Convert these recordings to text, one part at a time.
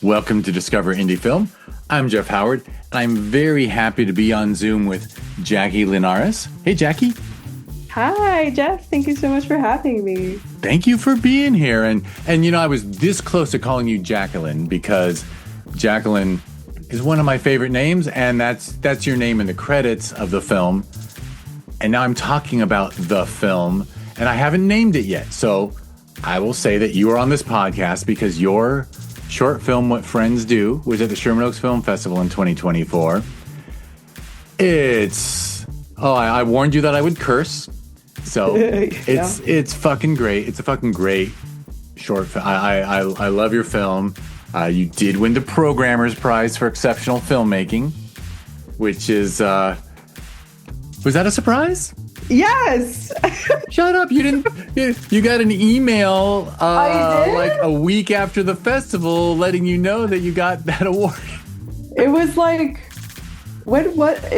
Welcome to Discover Indie Film. I'm Jeff Howard, and I'm very happy to be on Zoom with Jacqueline Linares. Hey, Jackie. Hi, Jeff. Thank you so much for having me. Thank you for being here. And you know, I was this close to calling you Jacqueline because Jacqueline is one of my favorite names, and that's your name in the credits of the film. And now I'm talking about the film, and I haven't named it yet. So I will say that you are on this podcast because your short film, What Friends Do, was at the Sherman Oaks Film Festival in 2024. I warned you that I would curse. So it's fucking great. It's a fucking great short film. I love your film. You did win the Programmer's Prize for Exceptional Filmmaking, which is, was that a surprise? Yes. Shut up. You didn't, you got an email, I did? like a week after the festival letting you know that you got that award. It was like, what, it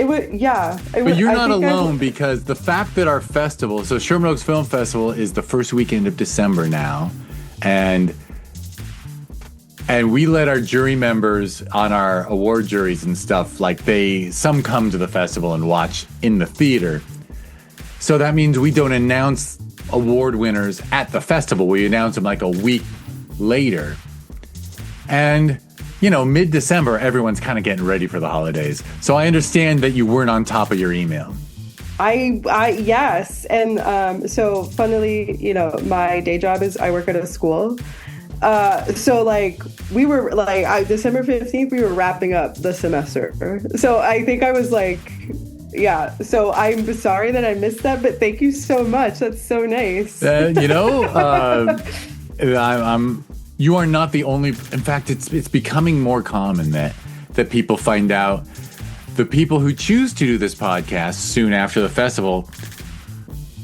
was, yeah. But you're not alone because the fact that our festival, so Sherman Oaks Film Festival is the first weekend of December now. And we let our jury members on our award juries and stuff, like some come to the festival and watch in the theater. So that means we don't announce award winners at the festival. We announce them like a week later. And, you know, mid-December, everyone's kind of getting ready for the holidays. So I understand that you weren't on top of your email. Yes. And so funnily, you know, my day job is I work at a school. So like we were like December 15th, we were wrapping up the semester. So I think I was like, yeah. So I'm sorry that I missed that, but thank you so much. That's so nice. You know, you are not the only. In fact, it's becoming more common that people find out the people who choose to do this podcast soon after the festival.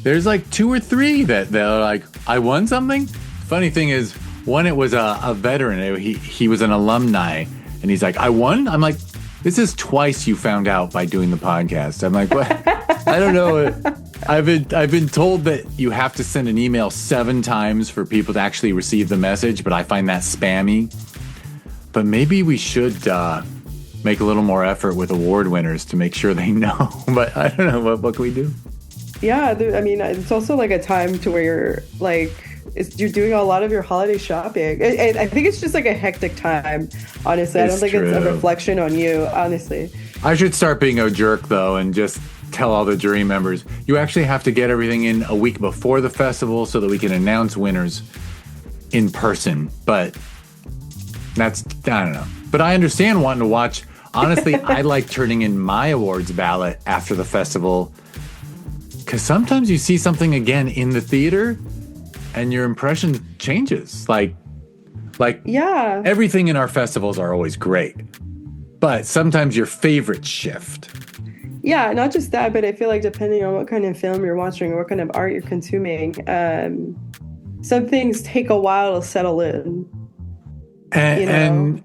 There's like 2 or 3 that they're like, I won something. Funny thing is, one, it was a veteran. He was an alumni, and he's like, I won? I'm like, this is twice you found out by doing the podcast. I'm like, what? I don't know. I've been told that you have to send an email 7 times for people to actually receive the message, but I find that spammy. But maybe we should make a little more effort with award winners to make sure they know. But I don't know. What can we do? Yeah, I mean, it's also like a time to where you're like, you're doing a lot of your holiday shopping. I think it's just like a hectic time, honestly. I don't think it's a reflection on you, honestly. I should start being a jerk, though, and just tell all the jury members, you actually have to get everything in a week before the festival so that we can announce winners in person. But I don't know. But I understand wanting to watch. Honestly, I like turning in my awards ballot after the festival because sometimes you see something again in the theater and your impression changes. Like yeah, everything in our festivals are always great, but sometimes your favorites shift. Yeah, not just that, but I feel like depending on what kind of film you're watching or what kind of art you're consuming, some things take a while to settle in. And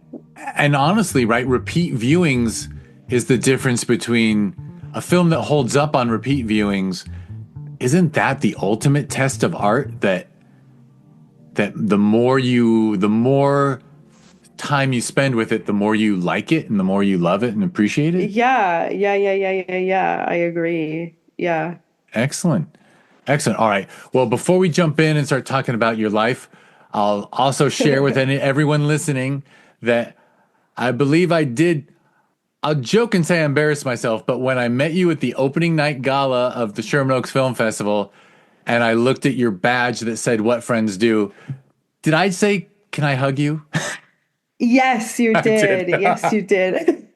honestly, right, repeat viewings is the difference between a film that holds up on repeat viewings. Isn't that the ultimate test of art? That the more time you spend with it, the more you like it and the more you love it and appreciate it. Yeah. I agree. Yeah. Excellent. All right. Well, before we jump in and start talking about your life, I'll also share with everyone listening that I believe I'll joke and say I embarrassed myself, but when I met you at the opening night gala of the Sherman Oaks Film Festival and I looked at your badge that said What Friends Do, did I say, can I hug you? Yes, you did. Yes, you did.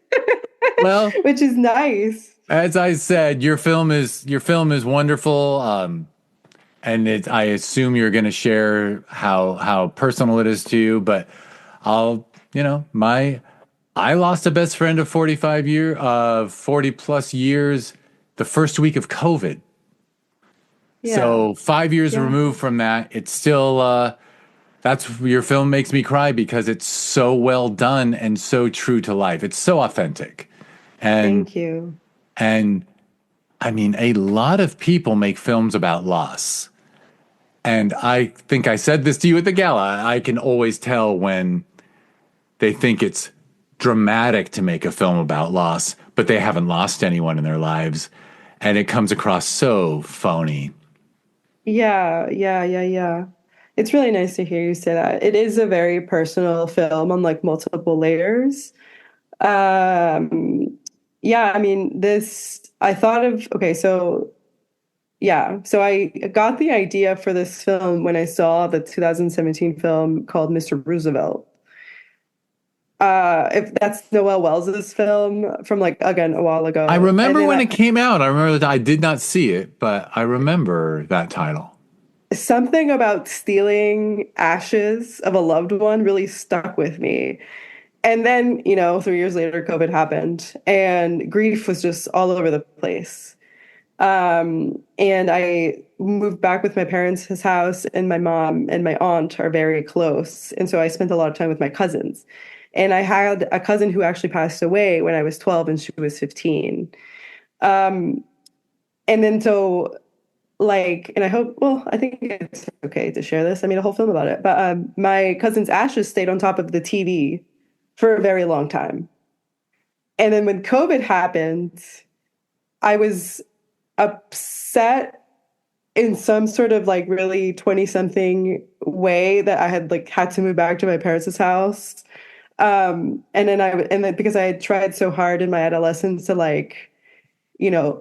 Well, which is nice. As I said, your film is wonderful. And I assume you're going to share how personal it is to you, but I lost a best friend of 40 plus years the first week of COVID. Yeah. So 5 years removed from that, it's still, your film makes me cry because it's so well done and so true to life. It's so authentic. And thank you. And I mean, a lot of people make films about loss. And I think I said this to you at the gala. I can always tell when they think it's dramatic to make a film about loss, but they haven't lost anyone in their lives. And it comes across so phony. Yeah. It's really nice to hear you say that. It is a very personal film on like multiple layers. Yeah, I mean, I thought of, okay, so yeah, so I got the idea for this film when I saw the 2017 film called Mr. Roosevelt. If that's Noel Wells's film from like again a while I ago. And remember then when it came out. I remember that I did not see it, but I remember that title. something about stealing ashes of a loved one really stuck with me. And then, 3 years later, COVID happened and grief was just all over the place. And I moved back with my parents' his house, and my mom and my aunt are very close. And so I spent a lot of time with my cousins. And I had a cousin who actually passed away when I was 12 and she was 15. Um, and then so like, and I hope, well, I think it's okay to share this. I made a whole film about it, but my cousin's ashes stayed on top of the TV for a very long time. And then when COVID happened, I was upset in some sort of like really 20 something way that I had like had to move back to my parents' house. And then because I had tried so hard in my adolescence to like, you know,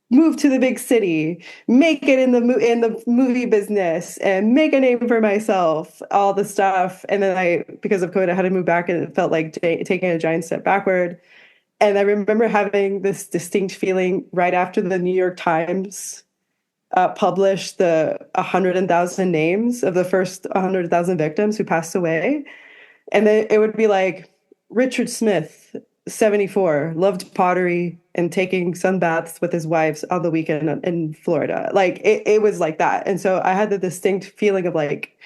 move to the big city, make it in the movie business, and make a name for myself, all the stuff. And then because of COVID, I had to move back, and it felt like taking a giant step backward. And I remember having this distinct feeling right after the New York Times published the 100,000 names of the first 100,000 victims who passed away. And then it would be like Richard Smith, 74, loved pottery and taking sun baths with his wives on the weekend in Florida. Like it was like that. And so I had the distinct feeling of like,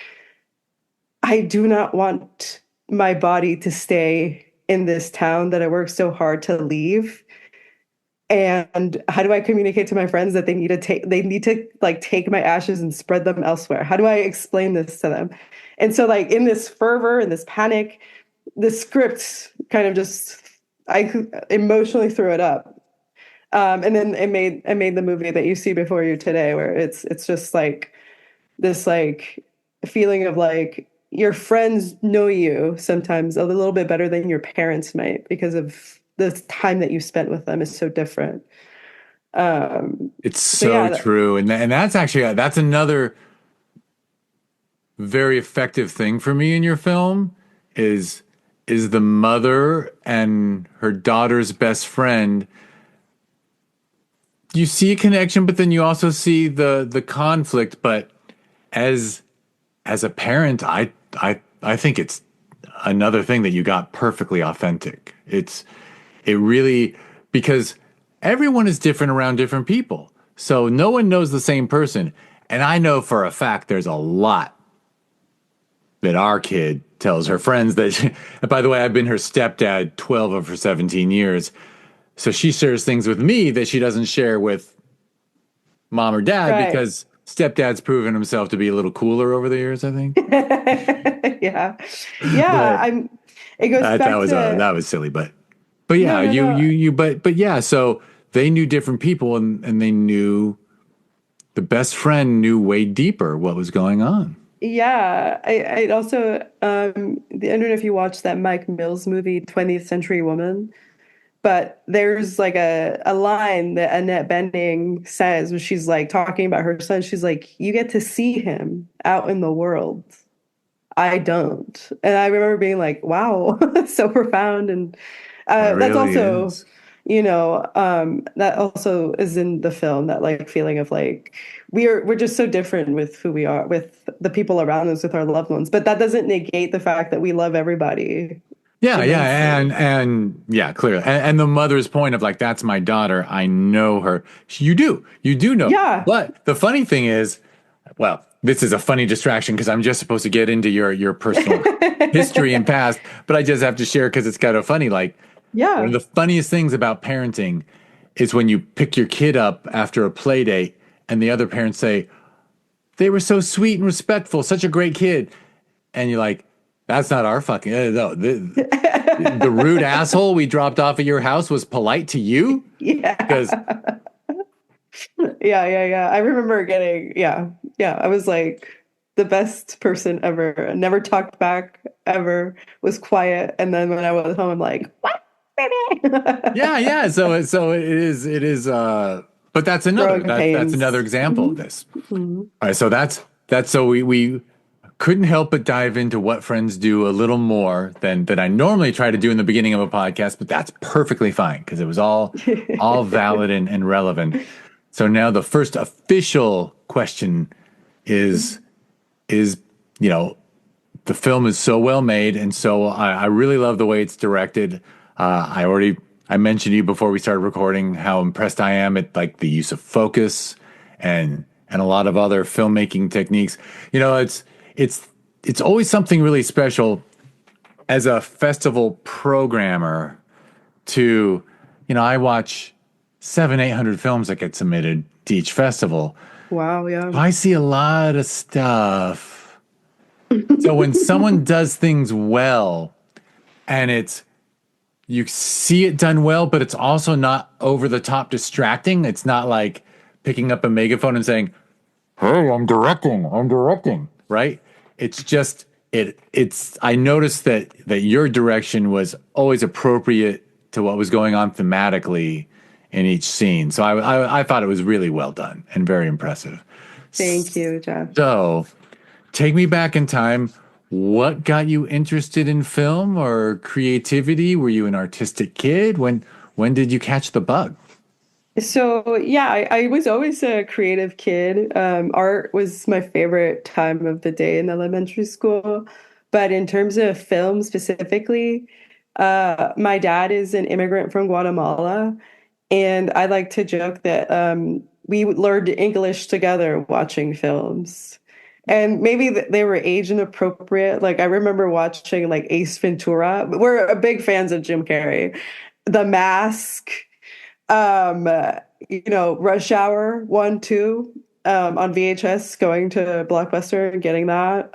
I do not want my body to stay in this town that I worked so hard to leave. And how do I communicate to my friends that they need to like take my ashes and spread them elsewhere? How do I explain this to them? And so like in this fervor and this panic, the script kind of I emotionally threw it up. And then I made the movie that you see before you today, where it's just like this like feeling of like your friends know you sometimes a little bit better than your parents might because of the time that you spent with them is so different. It's so true. And that's actually, that's another very effective thing for me in your film is the mother and her daughter's best friend. You see a connection, but then you also see the conflict. But as a parent, I think it's another thing that you got perfectly authentic. It really, because everyone is different around different people. So no one knows the same person. And I know for a fact there's a lot that our kid tells her friends that, and by the way, I've been her stepdad 12 of her 17 years. So she shares things with me that she doesn't share with mom or dad because stepdad's proven himself to be a little cooler over the years, I think. Yeah. It goes back to that was silly, but yeah, no. But yeah, so they knew different people and they knew the best friend knew way deeper what was going on. Yeah. I also, I don't know if you watched that Mike Mills movie, 20th Century Woman, but there's like a line that Annette Bening says when she's like talking about her son. She's like, you get to see him out in the world. I don't. And I remember being like, wow, so profound. And that's also, is. That also is in the film, that like feeling of like, we're just so different with who we are, with the people around us, with our loved ones. But that doesn't negate the fact that we love everybody. Yeah. And yeah, clearly. And the mother's point of like, that's my daughter. I know her. You do know. Yeah. But the funny thing is, well, this is a funny distraction because I'm just supposed to get into your personal history and past, but I just have to share because it's kind of funny. Like, one of the funniest things about parenting is when you pick your kid up after a play date and the other parents say, they were so sweet and respectful, such a great kid. And you're like, That's not our fucking. No, the rude asshole we dropped off at your house was polite to you. Yeah. Because yeah. I remember getting, I was like the best person ever. Never talked back ever, was quiet. And then when I was home, I'm like, what, baby? yeah. So it is. But that's Growing that's pains. another example of Mhm. this. Mhm. All right. So that's so we couldn't help but dive into what friends do a little more than I normally try to do in the beginning of a podcast, but that's perfectly fine because it was all valid and relevant. So now the first official question is you know, the film is so well made, and so I really love the way it's directed. I mentioned to you before we started recording how impressed I am at like the use of focus and a lot of other filmmaking techniques. You know, it's always something really special as a festival programmer to, I watch 700-800 films that get submitted to each festival. Wow, yeah. I see a lot of stuff. So when someone does things well and you see it done well, but it's also not over the top distracting. It's not like picking up a megaphone and saying, "Hey, I'm directing," right? It's just I noticed that your direction was always appropriate to what was going on thematically in each scene. So I thought it was really well done and very impressive. Thank you, Jeff. So take me back in time. What got you interested in film or creativity? Were you an artistic kid? When did you catch the bug? So yeah, I was always a creative kid. Art was my favorite time of the day in elementary school. But in terms of film specifically, my dad is an immigrant from Guatemala, and I like to joke that we learned English together watching films. And maybe they were age inappropriate. Like I remember watching like Ace Ventura. We're big fans of Jim Carrey. The Mask, um, Rush Hour 1, 2, on VHS, going to Blockbuster and getting that.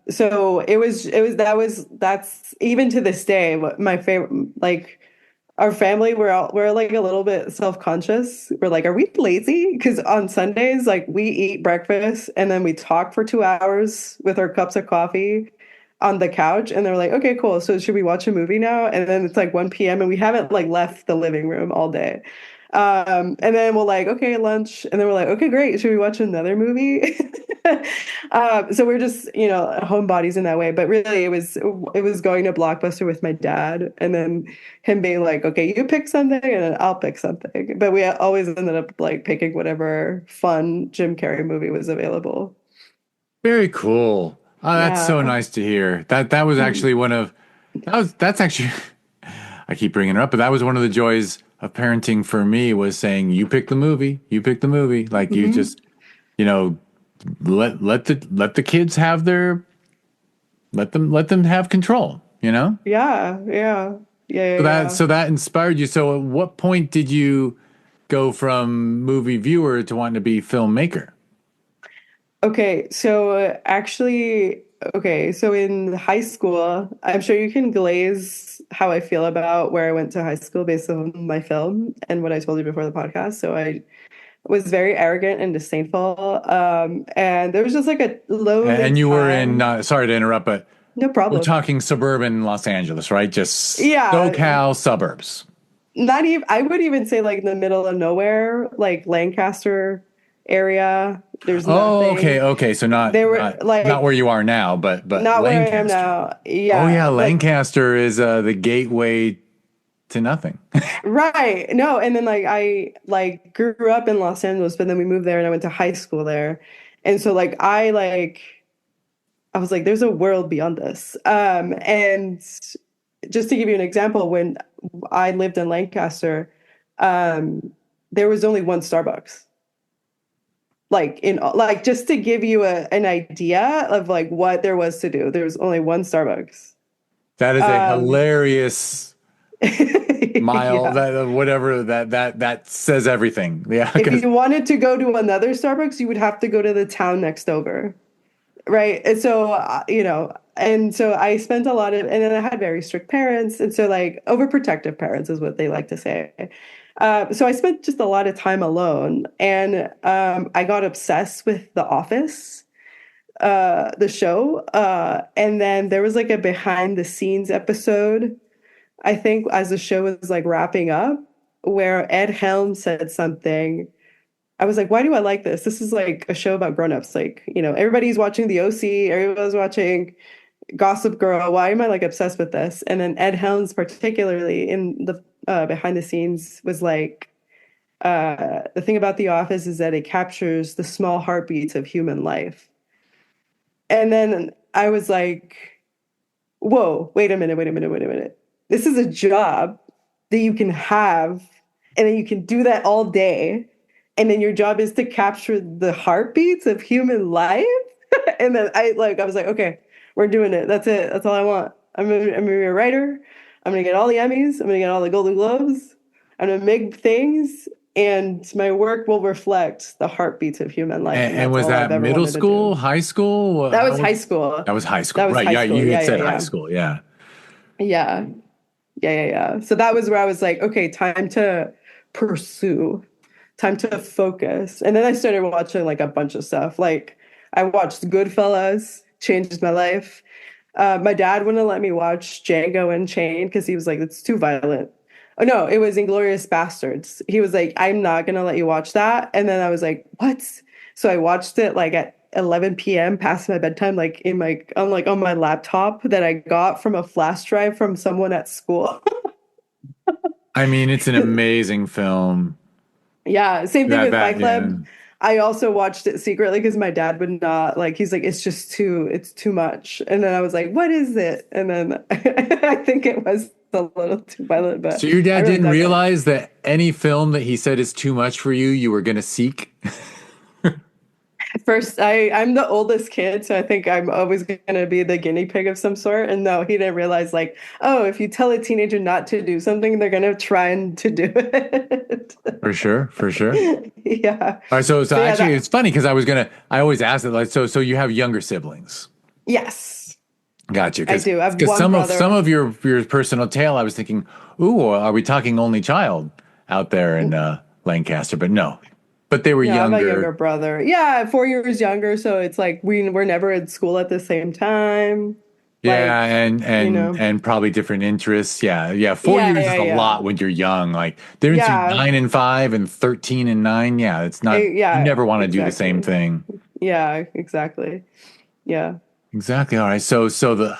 So that's even to this day my favorite. Like our family, we're like a little bit self-conscious. We're like, are we lazy? Because on Sundays, like we eat breakfast and then we talk for 2 hours with our cups of coffee on the couch, and they're like, okay, cool. So should we watch a movie now? And then it's like 1 p.m. and we haven't like left the living room all day. And then we'll like, okay, lunch. And then we're like, okay, great. Should we watch another movie? So we're just, homebodies in that way. But really it was going to Blockbuster with my dad and then him being like, okay, you pick something and then I'll pick something. But we always ended up like picking whatever fun Jim Carrey movie was available. Very cool. Oh, that's so Yeah. nice to hear. That was actually that's actually I keep bringing it up, but that was one of the joys of parenting for me was saying, you pick the movie, Like you Mhm. just, let the kids have let them have control, Yeah. So that inspired you. So at what point did you go from movie viewer to wanting to be filmmaker? Okay, so so in high school, I'm sure you can glaze how I feel about where I went to high school based on my film and what I told you before the podcast. So I was very arrogant and disdainful. And there was just like a lonely And you were in, time. sorry to interrupt, but No we're problem. talking suburban Los Angeles, right? Just Yeah, SoCal suburbs. not even, I would even say like in the middle of nowhere, like Lancaster area. There's Oh, okay, nothing. okay. So They were not where like you are now, but not where I am Lancaster. now. Oh yeah, Yeah, like Lancaster is the gateway to nothing. right. No, and then like I like grew up in Los Angeles, but then we moved there and I went to high school there. And so I was like, there's a world beyond this. And just to give you an example, when I lived in Lancaster, um, there was only one Starbucks. Like just to give you an idea of like what there was to do, there was only one Starbucks. That is a Um, hilarious mile. yeah. That whatever that says everything. Yeah, If because you wanted to go to another Starbucks, you would have to go to the town next over. right. And so, and so I spent a lot of, and then I had very strict parents. And so, like, overprotective parents is what they like to say. So I spent just a lot of time alone. And I got obsessed with The Office, the show. And then there was like a behind the scenes episode, I think, as the show was like wrapping up, where Ed Helms said something. I was like, why do I like this? This is like a show about grown-ups. Like, everybody's watching The OC, everybody's watching Gossip Girl. Why am I like obsessed with this? And then Ed Helms, particularly in the behind the scenes, was like, the thing about The Office is that it captures the small heartbeats of human life. And then I was like, whoa, wait a minute. This is a job that you can have, and then you can do that all day. And then your job is to capture the heartbeats of human life. And then I was like, okay, we're doing it. That's it. That's all I want. I'm gonna be a writer. I'm gonna get all the Emmys. I'm gonna get all the Golden Globes. I'm gonna make things, and my work will reflect the heartbeats of human life. And was that middle school, high school? That was high school. That was high school, That was right? high Yeah, school. you had said high school, yeah. Yeah. So that was where I was like, okay, time to pursue, time to focus. And then I started watching like a bunch of stuff. Like, I watched Goodfellas, changed my life. My dad wouldn't let me watch Django Unchained because he was like, it's too violent. Oh no, it was Inglourious Bastards. He was like, I'm not gonna let you watch that. And then I was like, what? So I watched it like at 11 p.m. past my bedtime, like on my laptop that I got from a flash drive from someone at school. I mean, it's an amazing film. Yeah, same thing with Fight Club. Yeah. I also watched it secretly because my dad would not, like, he's like, it's too much. And then I was like, what is it? And then I think it was a little too violent. But so your dad didn't realize that any film that he said is too much for you, you were going to seek? First, I'm the oldest kid, so I think I'm always going to be the guinea pig of some sort. And no, he didn't realize, like, oh, if you tell a teenager not to do something, they're going to try and to do it. For sure. Yeah. All right, so actually, it's funny because I always ask it, like, so you have younger siblings? Yes. Gotcha. I do. I have one some brother. Some of your personal tale, I was thinking, ooh, are we talking only child out there in Lancaster? But no. But they were younger. I have a younger brother. Yeah, 4 years younger. So it's like we're never at school at the same time. Yeah, and probably different interests. Yeah. 4 years is a lot when you're young. Like they're into 9 and 5 and 13 and 9. Yeah, it's not. You never want to do the same thing. Yeah, exactly. Yeah. Exactly. All right. So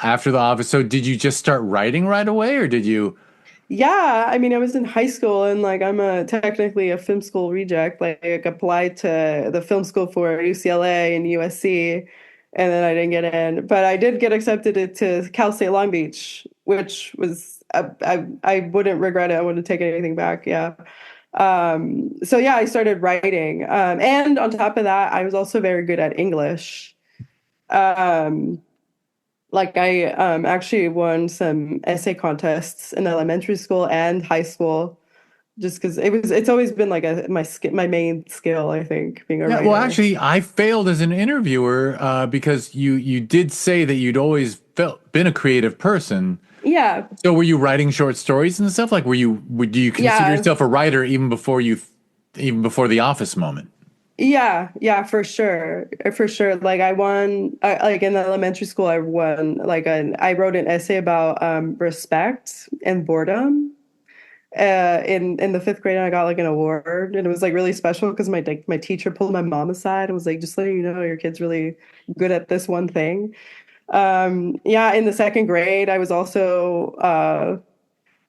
after The Office, so did you just start writing right away, or did you? Yeah, I mean, I was in high school, and like I'm technically a film school reject. Like, I applied to the film school for UCLA and USC, and then I didn't get in. But I did get accepted to Cal State Long Beach, which was I wouldn't regret it. I wouldn't take anything back. Yeah. So yeah, I started writing, and on top of that, I was also very good at English. Like I actually won some essay contests in elementary school and high school, just because it's always been like my main skill, I think, being a writer. Well, actually, I failed as an interviewer because you did say that you'd always been a creative person. Yeah. So were you writing short stories and stuff? Like, do you consider yourself a writer even before The Office moment? Yeah, for sure. Like I won, like in elementary school, I won I wrote an essay about respect and boredom. In the fifth grade, and I got like an award, and it was like really special because my teacher pulled my mom aside and was like, "Just letting you know, your kid's really good at this one thing." Yeah, in the second grade, I was also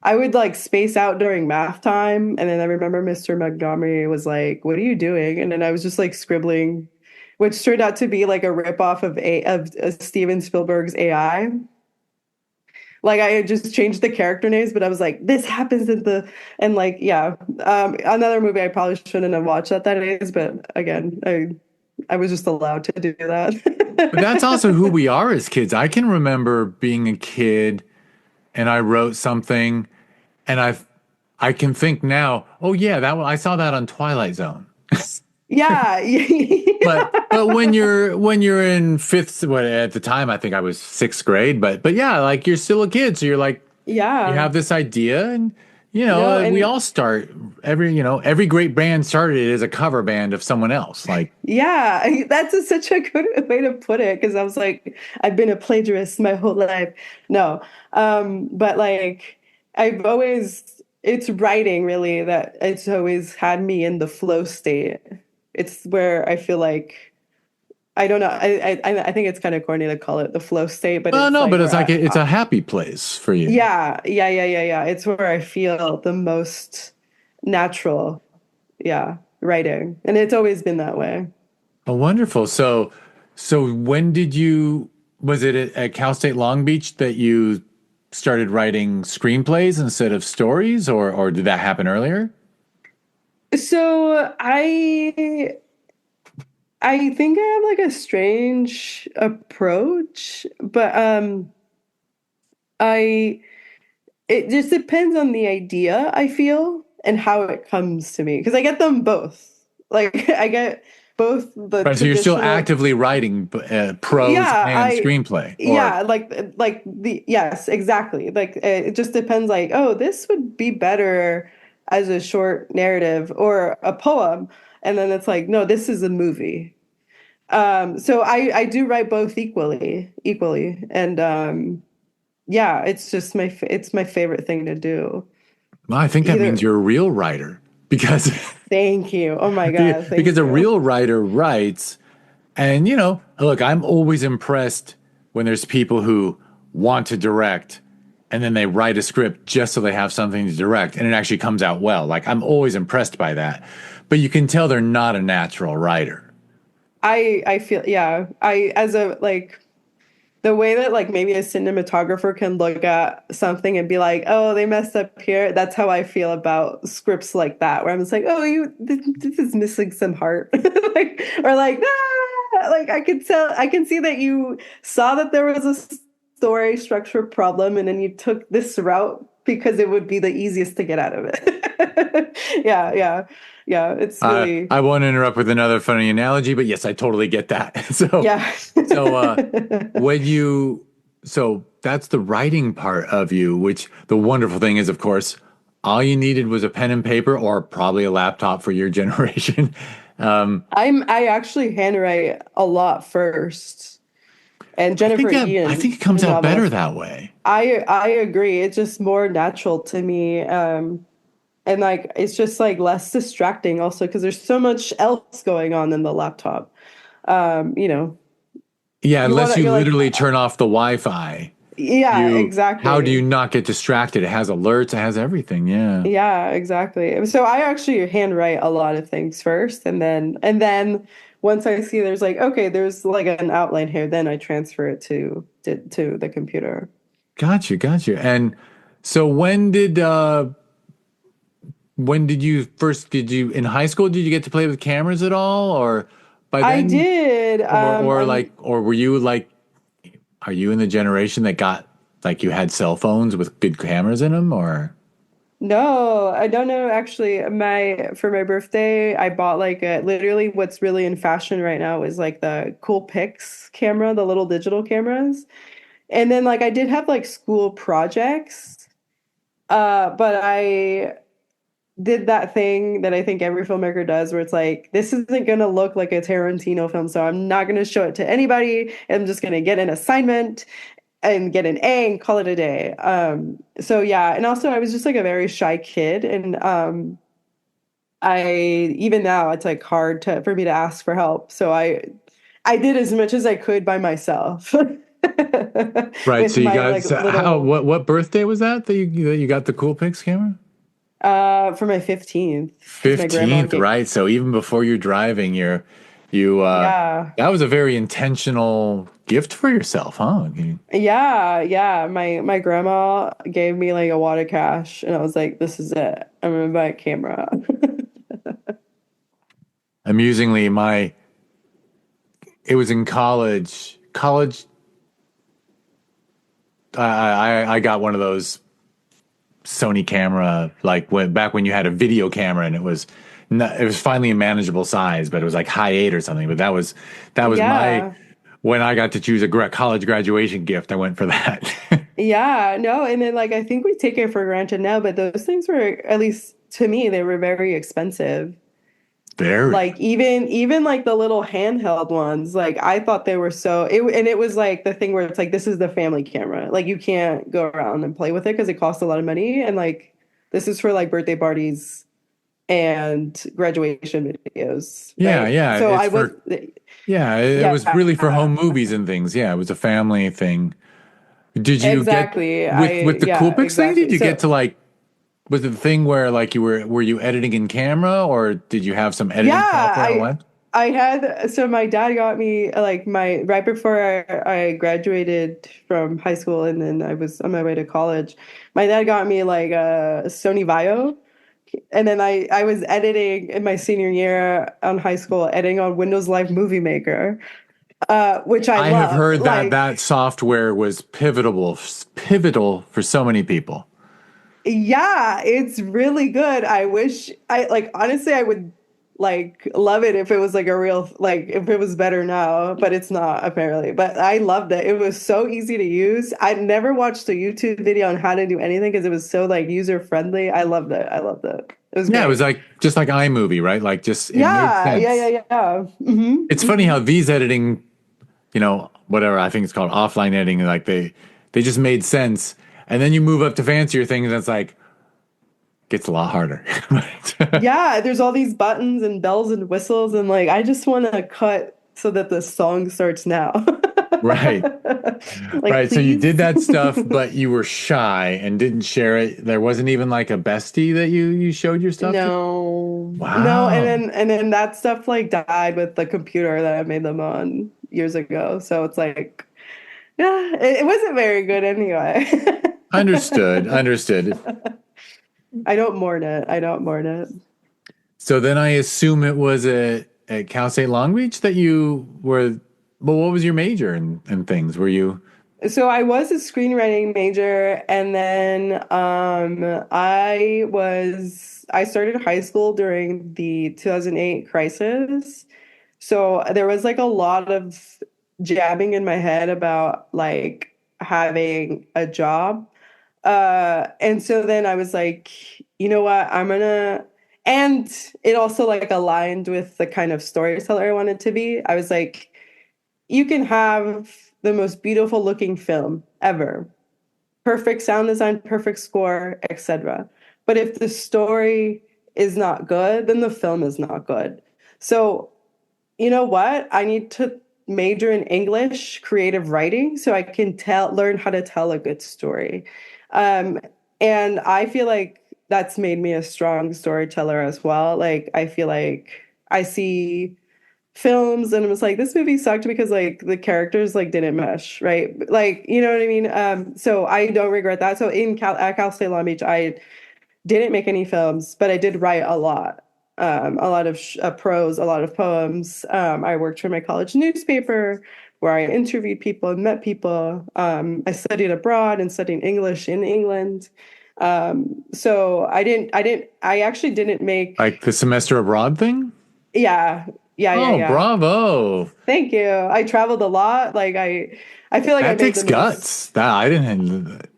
I would like space out during math time. And then I remember Mr. Montgomery was like, "What are you doing?" And then I was just like scribbling, which turned out to be like a ripoff of Steven Spielberg's AI. Like I had just changed the character names, but I was like, this happens another movie I probably shouldn't have watched at that age. But again, I was just allowed to do that. But that's also who we are as kids. I can remember being a kid and I wrote something, and I can think now, oh yeah, I saw that on Twilight Zone. Yeah. But when you're in fifth, what at the time I think I was sixth grade, but yeah, like you're still a kid, so you're like you Yeah. have this idea, and No, we and all start every great band started as a cover band of someone else. Like, yeah, that's such a good way to put it because I was like, I've been a plagiarist my whole life. No, but like it's writing really that it's always had me in the flow state. It's where I feel like I don't know. I think it's kind of corny to call it the flow state, but well, it's no, like but it's where like it's a happy place for you. yeah. It's where I feel the most natural. Yeah, writing, and it's always been that way. Oh, wonderful. So when did you, was it at Cal State Long Beach that you started writing screenplays instead of stories, or did that happen earlier? So I think I have like a strange approach, but I it just depends on the idea I feel and how it comes to me because I get them both. Like I get both the Right. So you're still traditional actively writing prose yeah, and screenplay, or yeah, like the yes, exactly. Like it just depends like, oh, this would be better as a short narrative or a poem. And then it's like, no, this is a movie. So I do write both equally. And yeah, it's just it's my favorite thing to do. well, I think that means Either you're a real writer because thank you. Oh my God, because thank a you. real writer writes. And, look, I'm always impressed when there's people who want to direct and then they write a script just so they have something to direct and it actually comes out well. Like, I'm always impressed by that. But you can tell they're not a natural writer. I feel yeah. I as a like the way that like maybe a cinematographer can look at something and be like, oh, they messed up here. That's how I feel about scripts like that, where I'm just like, oh, this is missing some heart, like or like like I can see that you saw that there was a story structure problem, and then you took this route because it would be the easiest to get out of it. Yeah. It's really I won't interrupt with another funny analogy, but yes, I totally get that. So, yeah. so, when you, so that's the writing part of you, which the wonderful thing is, of course, all you needed was a pen and paper or probably a laptop for your generation. I actually handwrite a lot first. And Jennifer I Ian, think it the comes out better novelist, that way. I agree. It's just more natural to me. And like it's just like less distracting also because there's so much else going on in the laptop. You know, Yeah, you want unless to, you you're like, literally turn off the Wi-Fi. yeah, How do you exactly. not get distracted? It has alerts, it has everything. Yeah. Yeah, exactly. So I actually handwrite a lot of things first and then once I see there's like, okay, there's like an outline here, then I transfer it to the computer. Gotcha. And so when did you first did you in high school did you get to play with cameras at all or by I then did. or were you like are you in the generation that got like you had cell phones with good cameras in them or No, I don't know. Actually, my for my birthday, I bought like a literally what's really in fashion right now is like the cool Pix camera, the little digital cameras. And then like I did have like school projects, but I did that thing that I think every filmmaker does where it's like, this isn't gonna look like a Tarantino film, so I'm not gonna show it to anybody. I'm just gonna get an assignment and get an A and call it a day. So yeah, and also I was just like a very shy kid, and I even now it's like hard to for me to ask for help. So I did as much as I could by myself right with so you my got like so how little what birthday was that you got the cool Pix camera for my 15th because my grandma 15th gave right so even before you're driving you yeah. that was a very intentional gift for yourself huh Yeah. My grandma gave me like a wad of cash, and I was like, "This is it. I'm gonna buy a camera." amusingly my it was in college I got one of those Sony camera like when back when you had a video camera and it was no, it was finally a manageable size, but it was like high 8 or something. But that was my Yeah. when I got to choose a college graduation gift. I went for that. Yeah, no, and then like I think we take it for granted now, but those things were, at least to me, they were very expensive. Very. Like even like the little handheld ones, like I thought they were and it was like the thing where it's like this is the family camera. Like you can't go around and play with it because it costs a lot of money, and like this is for like birthday parties and graduation videos, Yeah, right? yeah. So It's I was, for yeah. It yeah, was really for home movies and things. Yeah, it was a family thing. Did you get exactly. with the Yeah, Coolpix thing? Did exactly. you get So to like was it the thing where like were you editing in camera or did you have some editing yeah, software? What? I had, so my dad got me like my right before I graduated from high school and then I was on my way to college. My dad got me like a Sony Vaio, and then I was editing in my senior year on high school, editing on Windows Live Movie Maker, which I I have loved. heard that Like, that software was pivotal for so many people. yeah, it's really good. I wish I like honestly I would like love it if it was like a real, like if it was better now, but it's not apparently. But I loved it. It was so easy to use. I never watched a YouTube video on how to do anything because it was so like user friendly. I loved it. I loved it. It was Yeah, it was great. like just like iMovie, right? Like just it made Yeah, yeah, yeah, sense. yeah. It's funny how these editing, whatever I think it's called offline editing, like they just made sense. And then you move up to fancier things, and it's like gets a lot harder. Yeah, there's all these buttons and bells and whistles, and like I just want to cut so that the song starts now. Right. Like, Right. So you did please. that stuff, but you were shy and didn't share it. There wasn't even like a bestie that you showed your stuff to? No, no, Wow. and then that stuff like died with the computer that I made them on years ago. So it's like, yeah, it wasn't very good anyway. Understood. Understood. I don't mourn it. I don't mourn it. So then I assume it was at Cal State Long Beach that you were, well, what was your major and things? Were you, So I was a screenwriting major, and then I started high school during the 2008 crisis. So there was like a lot of jabbing in my head about like having a job. And so then I was like, you know what, and it also like aligned with the kind of storyteller I wanted to be. I was like, you can have the most beautiful looking film ever, perfect sound design, perfect score, etc. But if the story is not good, then the film is not good. So, you know what? I need to major in English creative writing so I can learn how to tell a good story. Um, and I feel like that's made me a strong storyteller as well. Like, I feel like I see films and it was like this movie sucked because like the characters like didn't mesh, right? Like, you know what I mean? So I don't regret that. So at Cal State Long Beach, I didn't make any films, but I did write a lot. A lot of prose, a lot of poems. I worked for my college newspaper where I interviewed people and met people. I studied abroad and studied English in England. So I actually didn't make, like the semester abroad thing? yeah, yeah, yeah, Oh, yeah. bravo. Thank you. I traveled a lot. Like I feel like I That made takes the most. guts. That I didn't,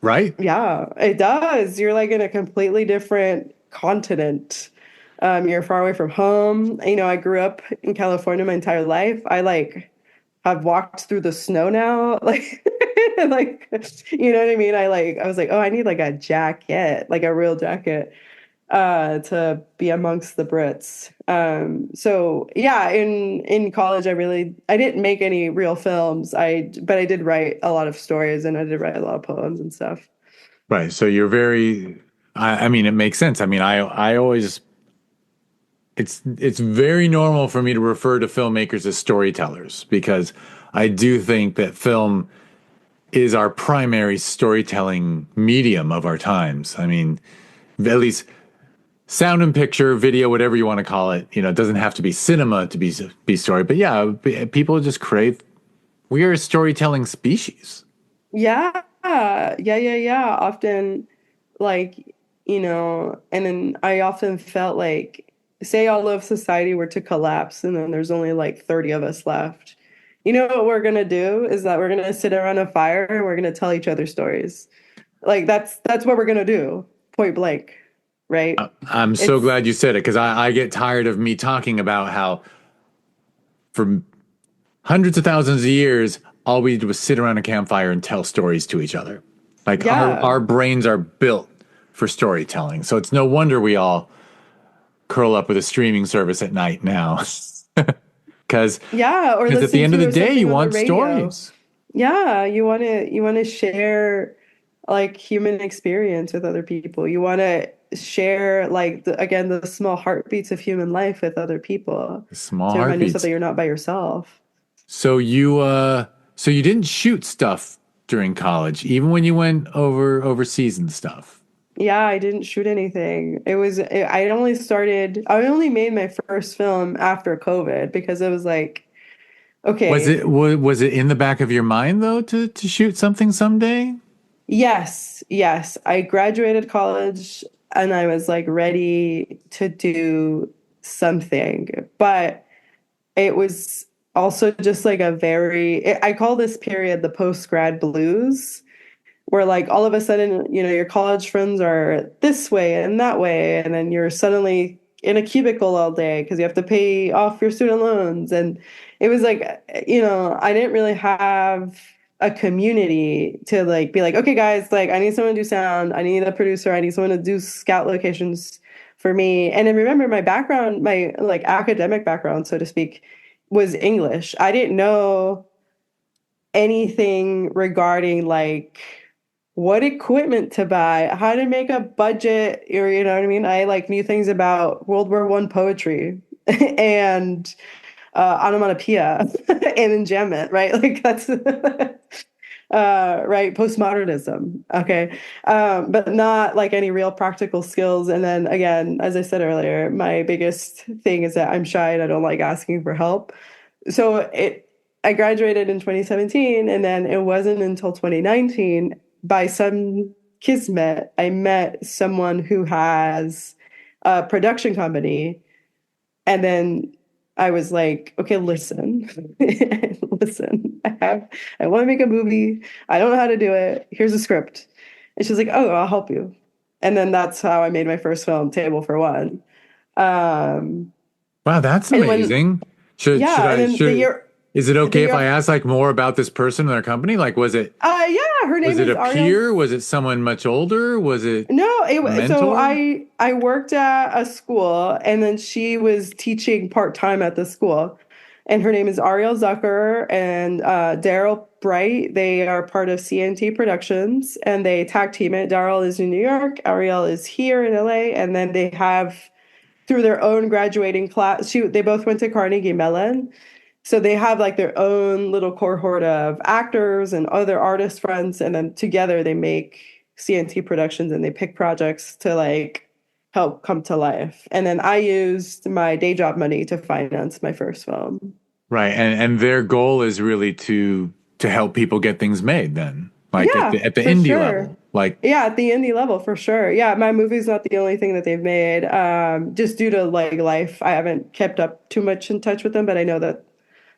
right? Yeah, it does. You're like in a completely different continent. You're far away from home. You know, I grew up in California my entire life. I like have walked through the snow now. Like, like, you know what I mean? I was like, oh, I need like a jacket, like a real jacket, to be amongst the Brits. So yeah, in college, I didn't make any real films. But I did write a lot of stories and I did write a lot of poems and stuff. Right. So you're very, I mean, it makes sense. I mean, I always, it's very normal for me to refer to filmmakers as storytellers because I do think that film is our primary storytelling medium of our times. I mean, at least sound and picture, video, whatever you want to call it. It doesn't have to be cinema to be story, but yeah, people just crave. We are a storytelling species. Yeah, yeah, yeah, yeah. Often, like, and then I often felt like say all of society were to collapse and then there's only like 30 of us left. You know what we're gonna do is that we're gonna sit around a fire and we're gonna tell each other stories. Like that's what we're gonna do, point blank, right? I'm so It's glad you said it because I get tired of me talking about how for hundreds of thousands of years, all we did was sit around a campfire and tell stories to each other. Like yeah. our brains are built for storytelling. So it's no wonder we all curl up with a streaming service at night now. Because Yeah, or at the listen end of the to day, you something on the want radio. stories. Yeah, you want to share like human experience with other people. You want to share like again the small heartbeats of human life with other people Small to remind yourself heartbeats. that you're not by yourself. So you didn't shoot stuff during college, even when you went overseas and stuff. Yeah, I didn't shoot anything. I only made my first film after COVID because it was like, okay, Was it in the back of your mind though to shoot something someday? yes, yes. I graduated college and I was like ready to do something, but it was also just like I call this period the post-grad blues, where like all of a sudden, your college friends are this way and that way, and then you're suddenly in a cubicle all day because you have to pay off your student loans. And it was like, I didn't really have a community to like be like, okay, guys, like I need someone to do sound, I need a producer, I need someone to do scout locations for me. And then remember my background, my like academic background, so to speak, was English. I didn't know anything regarding like what equipment to buy, how to make a budget, or you know what I mean? I like knew things about World War I poetry and onomatopoeia and enjambment, right? Like that's right, postmodernism. Okay. But not like any real practical skills. And then again, as I said earlier, my biggest thing is that I'm shy and I don't like asking for help. So I graduated in 2017, and then it wasn't until 2019, by some kismet, I met someone who has a production company. And then I was like, okay, listen, listen, I want to make a movie. I don't know how to do it. Here's a script. And she's like, oh, I'll help you. And then that's how I made my first film, Table for One. Um, Wow, that's and when, amazing. Should yeah, and I then should Is it the okay if year I after, ask like more about this person and their company? Like yeah, her was name it is a Ariel. peer? Was it someone much older? Was it No, a so mentor? I worked at a school, and then she was teaching part-time at the school. And her name is Ariel Zucker and Daryl Bright. They are part of CNT Productions, and they tag team it. Daryl is in New York, Ariel is here in LA, and then they have through their own graduating class. They both went to Carnegie Mellon. So they have like their own little cohort of actors and other artist friends, and then together they make CNT Productions and they pick projects to like help come to life. And then I used my day job money to finance my first film. Right. And their goal is really to help people get things made then. Like at Yeah, the for indie sure. level. Like Yeah, at the indie level, for sure. Yeah, my movie's not the only thing that they've made. Just due to like life, I haven't kept up too much in touch with them, but I know that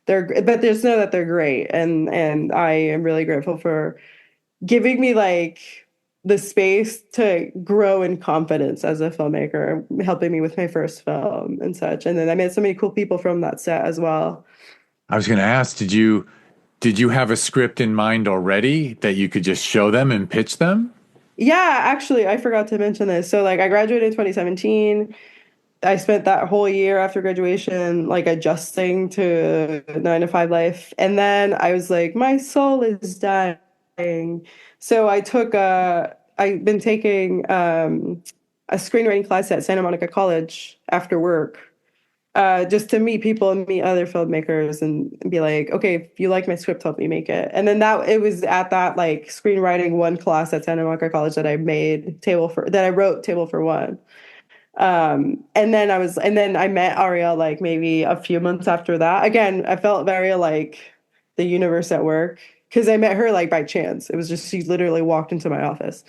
but just know that they're great, and I am really grateful for giving me like the space to grow in confidence as a filmmaker, helping me with my first film and such. And then I met so many cool people from that set as well. I was gonna ask, did you have a script in mind already that you could just show them and pitch them? Yeah, actually, I forgot to mention this. So like I graduated in 2017. I spent that whole year after graduation like adjusting to 9 to 5 life. And then I was like, my soul is dying. So I've been taking a screenwriting class at Santa Monica College after work, just to meet people and meet other filmmakers and be like, okay, if you like my script, help me make it. And then it was at that like screenwriting one class at Santa Monica College that I wrote Table for One. And then I met Ariel like maybe a few months after that. Again, I felt very like the universe at work because I met her like by chance. It was just she literally walked into my office.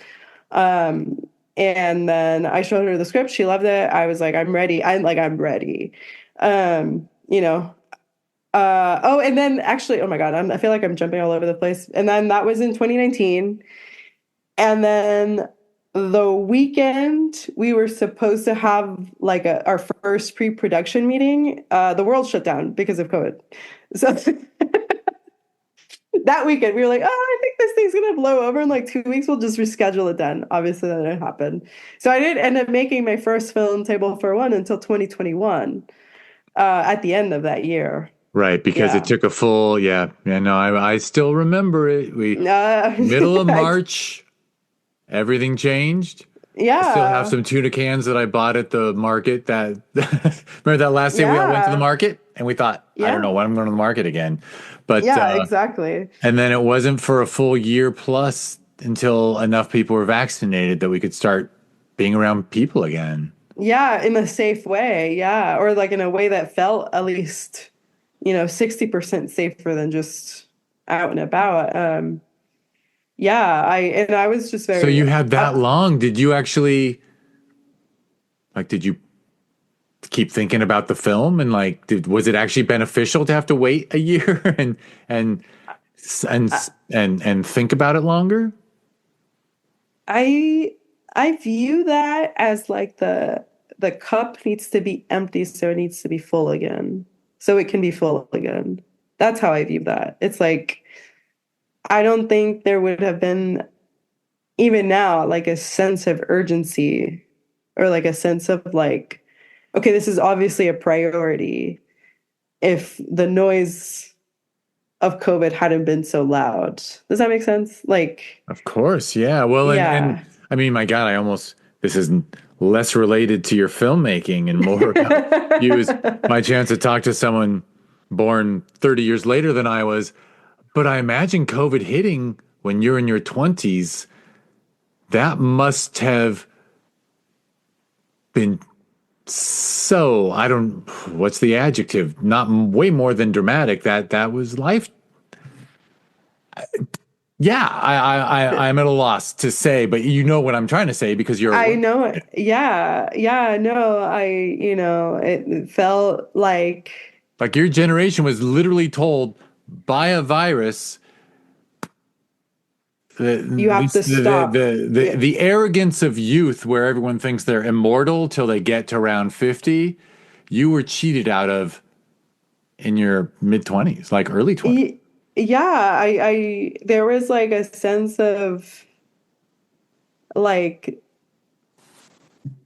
Um, And then I showed her the script. She loved it. I was like, I'm ready. I'm ready. You know, oh, and then actually, oh my God, I feel like I'm jumping all over the place. And then that was in 2019. And then the weekend we were supposed to have like our first pre-production meeting. The world shut down because of COVID. So that weekend we were like, oh, I think this thing's gonna blow over in like 2 weeks. We'll just reschedule it then. Obviously, that didn't happen. So I didn't end up making my first film, Table for One, until 2021, at the end of that year. Right, because it Yeah. took a full, no, I still remember it. Middle of March, everything changed. I still have Yeah. some tuna cans that I bought at the market that, remember that last day we all went to the Yeah. market and we thought, I don't know Yeah. when I'm going to the market again. But, Yeah, exactly. and then it wasn't for a full year plus until enough people were vaccinated that we could start being around people again. Yeah, in a safe way. Yeah. Or like in a way that felt at least, 60% safer than just out and about. Yeah, I was just So very you had that long. Did you actually, did you keep thinking about the film and was it actually beneficial to have to wait a year and I and think about it longer? I I view that as like the cup needs to be empty, so it needs to be full again. So it can be full again. That's how I view that. It's like I don't think there would have been even now like a sense of urgency or like a sense of like, okay, this is obviously a priority if the noise of COVID hadn't been so loud. Does that make sense? Like, Of course, yeah. Well, and yeah. I mean, my God, this is less related to your filmmaking and more about use my chance to talk to someone born 30 years later than I was. But I imagine COVID hitting when you're in your 20s, that must have been so, what's the adjective? Not way more than dramatic. That was life. Yeah, I'm at a loss to say, but you know what I'm trying to say because you're I aware. know it. Yeah. Yeah. No, it felt like Like your generation was literally told by a virus you have to stop. Yeah. the arrogance of youth where everyone thinks they're immortal till they get to around 50, you were cheated out of in your mid 20s, like early 20s. Yeah. There was like a sense of like,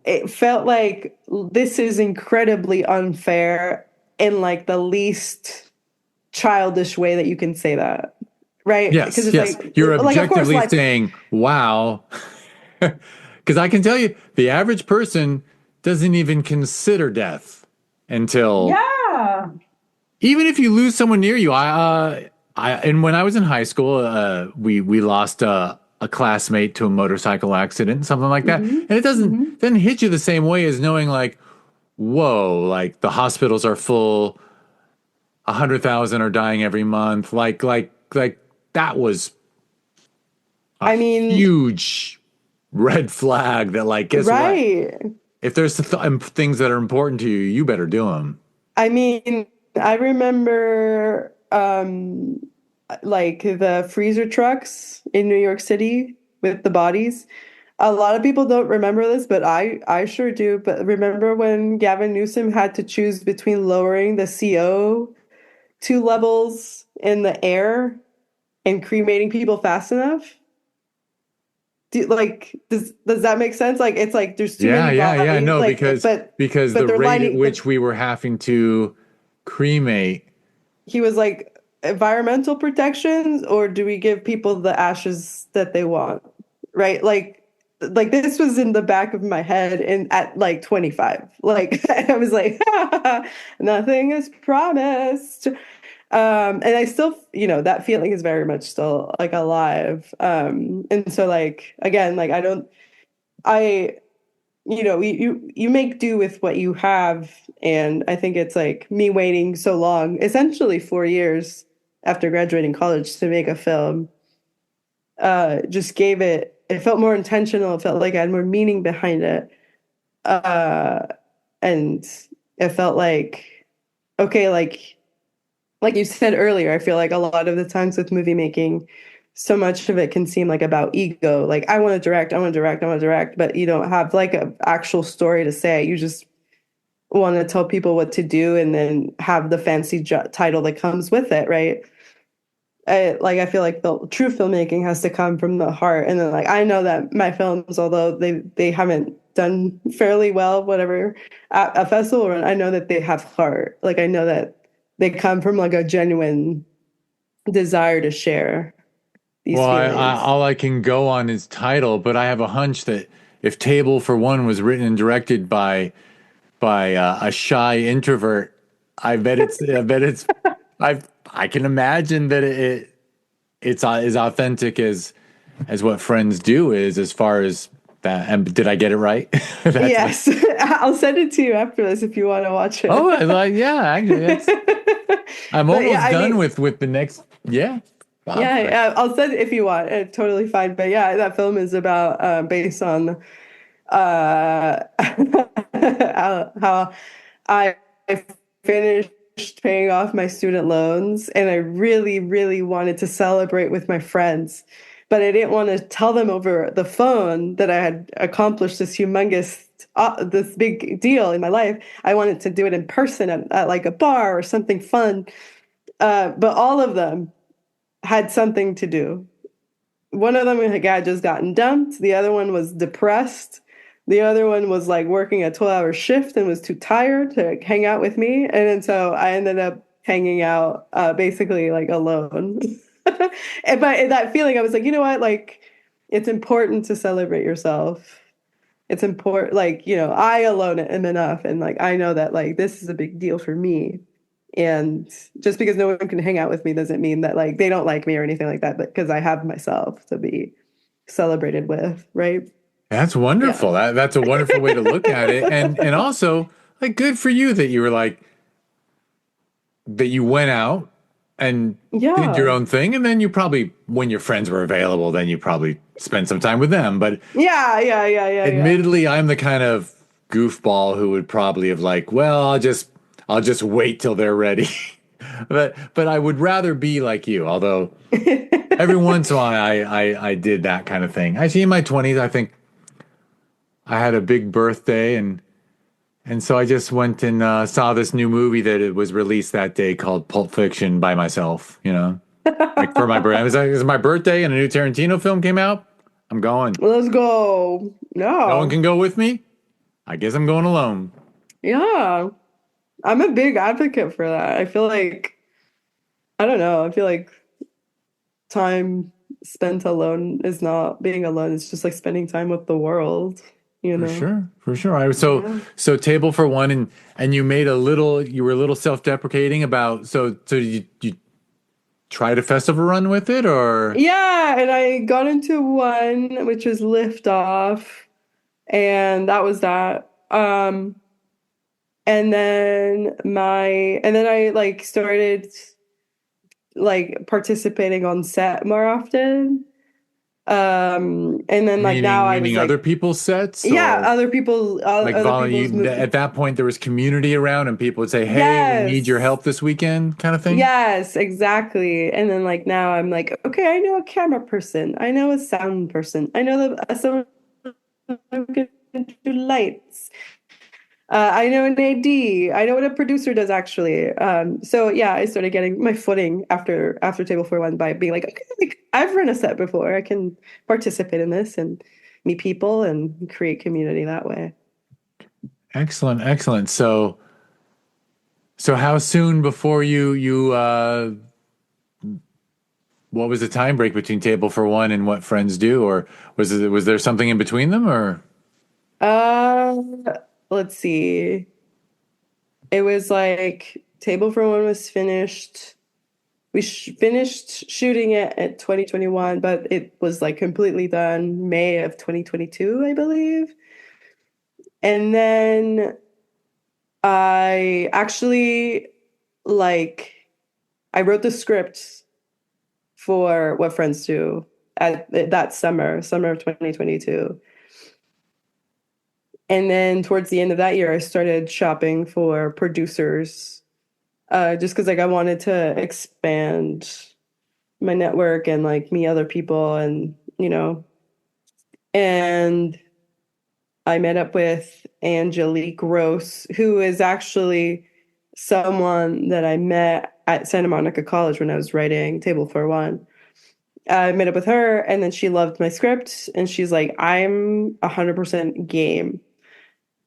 it felt like this is incredibly unfair in like the least childish way that you can say that. Right? Because Yes, it's yes. like, You're of course, objectively life. saying, wow. Because I can tell you, the average person doesn't even consider death until, Yeah. even if you lose someone near you. And when I was in high school, we lost a classmate to a motorcycle accident, something like that. Hmm. And it Hmm. doesn't hit you the same way as knowing like, whoa, like the hospitals are full, 100,000 are dying every month. Like that was a I mean, huge red flag that like, guess what? right. If there's things that are important to you, you better do them. I mean, I remember like the freezer trucks in New York City with the bodies. A lot of people don't remember this, but I sure do. But remember when Gavin Newsom had to choose between lowering the CO2 levels in the air and cremating people fast enough? Does that make sense? Like it's like there's too Yeah, many yeah, yeah. bodies, No, like because but the they're rate at lining, which we were having to cremate. he was like, environmental protections, or do we give people the ashes that they want? Right? Like this was in the back of my head and at like 25. Like I was like, nothing is promised. And I still, that feeling is very much still like alive. And so like again, like I you make do with what you have. And I think it's like me waiting so long, essentially 4 years after graduating college to make a film. just gave it felt more intentional. It felt like I had more meaning behind it. And it felt like, okay, like you said earlier, I feel like a lot of the times with movie making, so much of it can seem like about ego. Like, I want to direct, I want to direct, I want to direct, but you don't have like an actual story to say. You just want to tell people what to do and then have the fancy title that comes with it, right? I feel like the true filmmaking has to come from the heart. And then like I know that my films, although they haven't done fairly well, whatever, at a festival, I know that they have heart. Like I know that they come from like a genuine desire to share these Well, feelings. all I can go on is title, but I have a hunch that if Table for One was written and directed by a shy introvert, I can imagine that it's as authentic as what Friends Do is, as far as that. And did I get it right? Yes, I'll send it to you after this if you want to watch it. Oh, yeah, actually, I'm But yeah, almost I done mean, with the next. Yeah. Wow. yeah, I'll send it if you want. It's totally fine. But yeah, that film is about based on how I finished paying off my student loans, and I really, really wanted to celebrate with my friends, but I didn't want to tell them over the phone that I had accomplished this big deal in my life. I wanted to do it in person at like a bar or something fun. But all of them had something to do. One of them had just gotten dumped. The other one was depressed. The other one was like working a 12-hour shift and was too tired to hang out with me. And then so I ended up hanging out basically like alone. But that feeling, I was like, you know what? Like, it's important to celebrate yourself. It's important, like, I alone am enough. And like, I know that like this is a big deal for me. And just because no one can hang out with me doesn't mean that like they don't like me or anything like that, but because I have myself to be celebrated with, right? That's Yeah. wonderful. That's a wonderful way to look at it, and also like good for you that you were like that you went out and did your Yeah. own thing, and then you probably, when your friends were available, then you probably spent some time with them. But Yeah, yeah, yeah, yeah, yeah. admittedly, I'm the kind of goofball who would probably have like, well, I'll just wait till they're ready. But I would rather be like you. Although every once in a while I did that kind of thing. Actually, in my 20s, I think I had a big birthday, and so I just went and saw this new movie that it was released that day called Pulp Fiction by myself. Like for my birthday. It was my birthday, and a new Tarantino film came out. I'm going. Let's go. No one No. can go with me. I guess I'm going alone. Yeah. I'm a big advocate for that. I feel like, I don't know, I feel like time spent alone is not being alone. It's just like spending time with the world, you For know? sure, for sure. Yeah. So Table for One, and you made you were a little self-deprecating about, so you tried a festival run with it, or Yeah, and I got into one which was Lift Off, and that was that. And then I like started like participating on set more often. And then like now I was meaning other like, people's sets, yeah, or other like people's at that point there was community around, and people would say, "Hey, we need your Yes. help this weekend," kind of thing. Yes, exactly. And then like now I'm like, okay, I know a camera person. I know a sound person. I know someone who can do lights. I know an AD. I know what a producer does actually. So yeah, I started getting my footing after Table for One by being like, okay, like I've run a set before. I can participate in this and meet people and create community that way. Excellent, excellent. So how soon before you what was the time break between Table for One and What Friends Do, or was there something in between them, or Uh, let's see. It was like Table for One was finished. We finished shooting it at 2021, but it was like completely done May of 2022, I believe. And then I actually like I wrote the script for What Friends Do at that summer of 2022. And then towards the end of that year, I started shopping for producers, just because like I wanted to expand my network and like meet other people, and and I met up with Angelique Gross, who is actually someone that I met at Santa Monica College when I was writing Table for One. I met up with her, and then she loved my script, and she's like, I'm 100% game.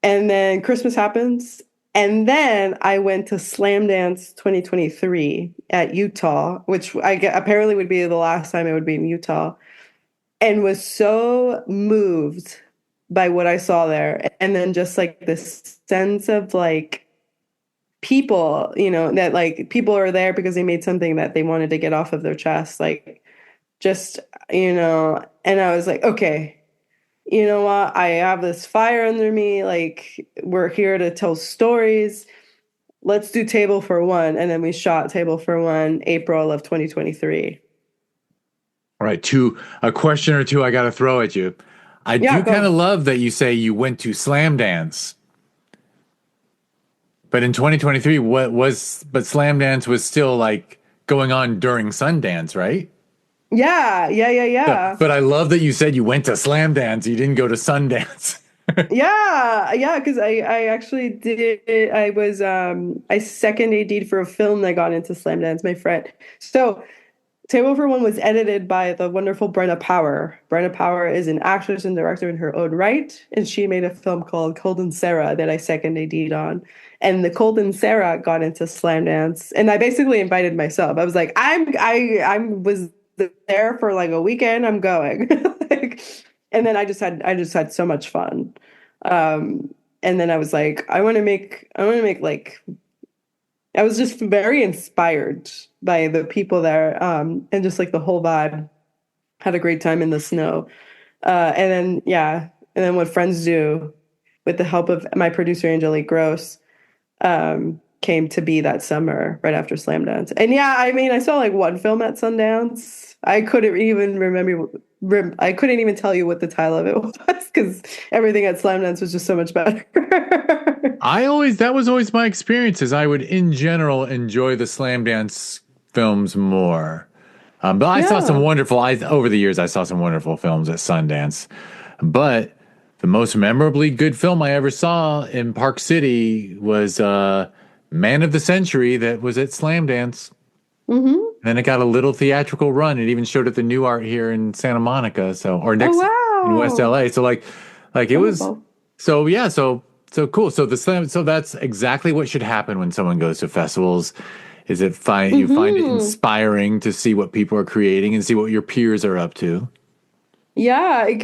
And then Christmas happens, and then I went to Slam Dance 2023 at Utah, which apparently would be the last time I would be in Utah, and was so moved by what I saw there. And then just like this sense of like people, that like people are there because they made something that they wanted to get off of their chest. Like just, and I was like, okay, you know what? I have this fire under me. Like we're here to tell stories. Let's do Table for One. And then we shot Table for One April of 2023. All right, a question or two I got to throw at you. I do kind of love that you say you went to Slam Dance. But in 2023, but Slam Dance was still like going on during Sundance, right? Yeah. But I love that you said you went to Slam Dance. You didn't go to Sundance. Yeah, because I actually did. I second AD'd for a film that got into Slam Dance, my friend. So Table for One was edited by the wonderful Brenna Power. Brenna Power is an actress and director in her own right, and she made a film called Cold and Sarah that I second AD'd on. And the Cold and Sarah got into Slam Dance, and I basically invited myself. I was like, I was there for like a weekend. I'm going, and then I just had so much fun. And then I was like, I want to make like. I was just very inspired by the people there, and just like the whole vibe. Had a great time in the snow, and then what friends do, with the help of my producer Angelique Gross, came to be that summer right after Slam Dance. And yeah, I mean, I saw like one film at Sundance. I couldn't even remember. I couldn't even tell you what the title of it was because everything at Slam Dance was just so much better. That was always my experience, is I would in general enjoy the Slam Dance films more. But I saw some over the years, I saw some wonderful films at Sundance. But the most memorably good film I ever saw in Park City was Man of the Century, that was at Slam Dance. Mm-hmm. Then it got a little theatrical run. It even showed at the New Art here in Santa Monica, in West LA. So like it was, so cool. So that's exactly what should happen when someone goes to festivals. Is you find it inspiring to see what people are creating and see what your peers are up to. Yeah, it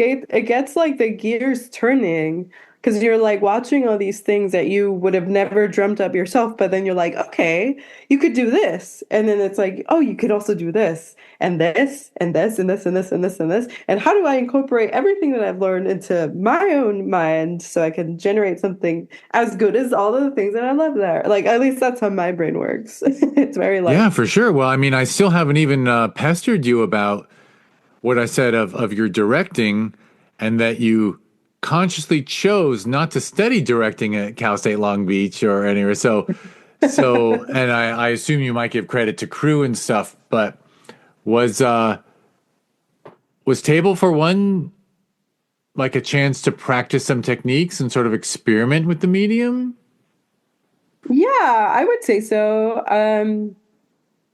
gets like the gears turning, because you're like watching all these things that you would have never dreamt up yourself, but then you're like, okay, you could do this. And then it's like, oh, you could also do this and this and this and this and this and this and this. And how do I incorporate everything that I've learned into my own mind so I can generate something as good as all of the things that I love there? Like, at least that's how my brain works. It's very like, yeah, for sure. Well, I mean, I still haven't even pestered you about what I said of your directing, and that you consciously chose not to study directing at Cal State Long Beach or anywhere. So, and I assume you might give credit to crew and stuff, but was Table for One like a chance to practice some techniques and sort of experiment with the medium? yeah, I would say so. I'm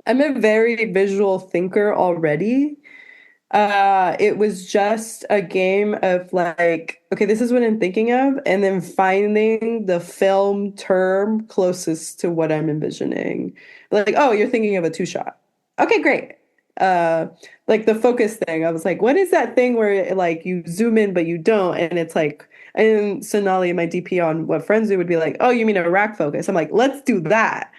a very visual thinker already. It was just a game of like, okay, this is what I'm thinking of, and then finding the film term closest to what I'm envisioning. Like, oh, you're thinking of a two shot. Okay, great. Like the focus thing. I was like, what is that thing where like you zoom in but you don't, and it's like, and Sonali, my DP on What Friends Do, would be like, oh, you mean a rack focus? I'm like, let's do that.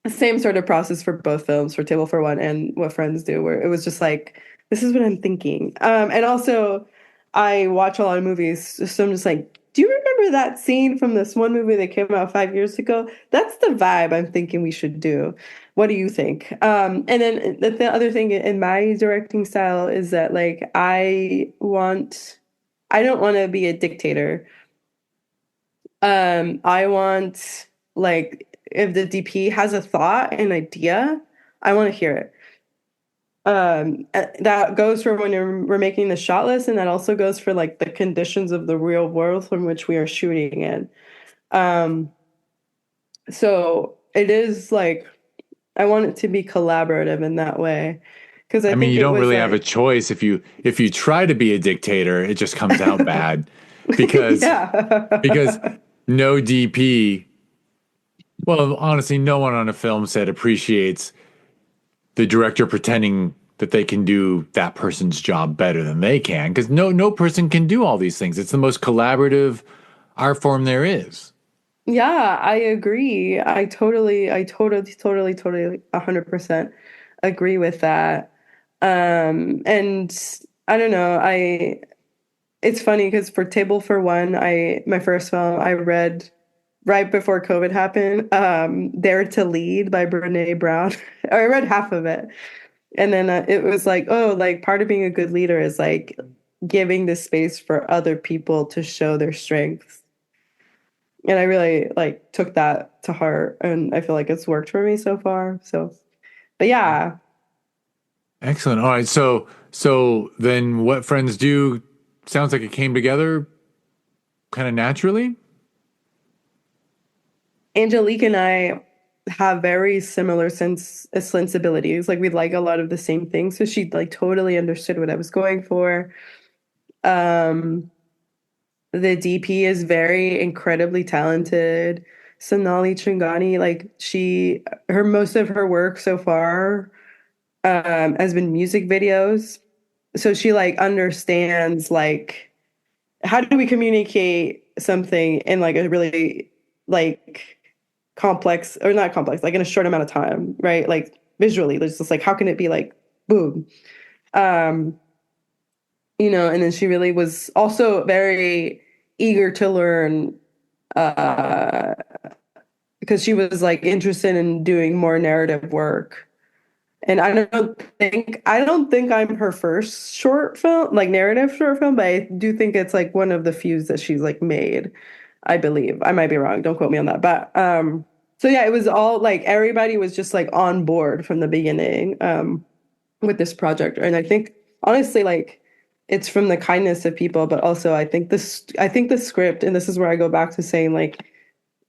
Same sort of process for both films, for Table for One and What Friends Do, where it was just like, this is what I'm thinking. And also, I watch a lot of movies, so I'm just like, do you remember that scene from this one movie that came out 5 years ago? That's the vibe I'm thinking we should do. What do you think? And then the other thing in my directing style is that like I don't want to be a dictator. I want like if the DP has a thought, an idea, I want to hear it. That goes for when we're making the shot list, and that also goes for like the conditions of the real world from which we are shooting in. Um, so it is like I want it to be collaborative in that way because I I mean, think you it don't was really have a like choice if you try to be a dictator, it just comes out bad because because yeah. no DP, well, honestly, no one on a film set appreciates the director pretending that they can do that person's job better than they can because no person can do all these things. It's the most collaborative art form there is. Yeah, I agree. I totally 100% agree with that. And I don't know, it's funny because for Table for One, my first film I read right before COVID happened, Dare to Lead by Brene Brown. I read half of it. And then it was like, oh, like part of being a good leader is like giving the space for other people to show their strengths. And I really like took that to heart, and I feel like it's worked for me so far. So, but yeah, Excellent. All right. So then what friends do sounds like it came together kind of naturally. Angelique and I have very similar sensibilities. Like we like a lot of the same things. So she like totally understood what I was going for. Um, the DP is very incredibly talented. Sonali Chingani, like her most of her work so far has been music videos. So she like understands like how do we communicate something in like a really like complex or not complex, like in a short amount of time, right? Like visually, there's just like how can it be like boom? Um, and then she really was also very eager to learn uh because she was like interested in doing more narrative work. And I don't think I'm her first short film, like narrative short film, but I do think it's like one of the few that she's like made, I believe. I might be wrong, don't quote me on that. But so yeah, it was all like everybody was just like on board from the beginning with this project. And I think honestly like it's from the kindness of people, but also I think the script, and this is where I go back to saying like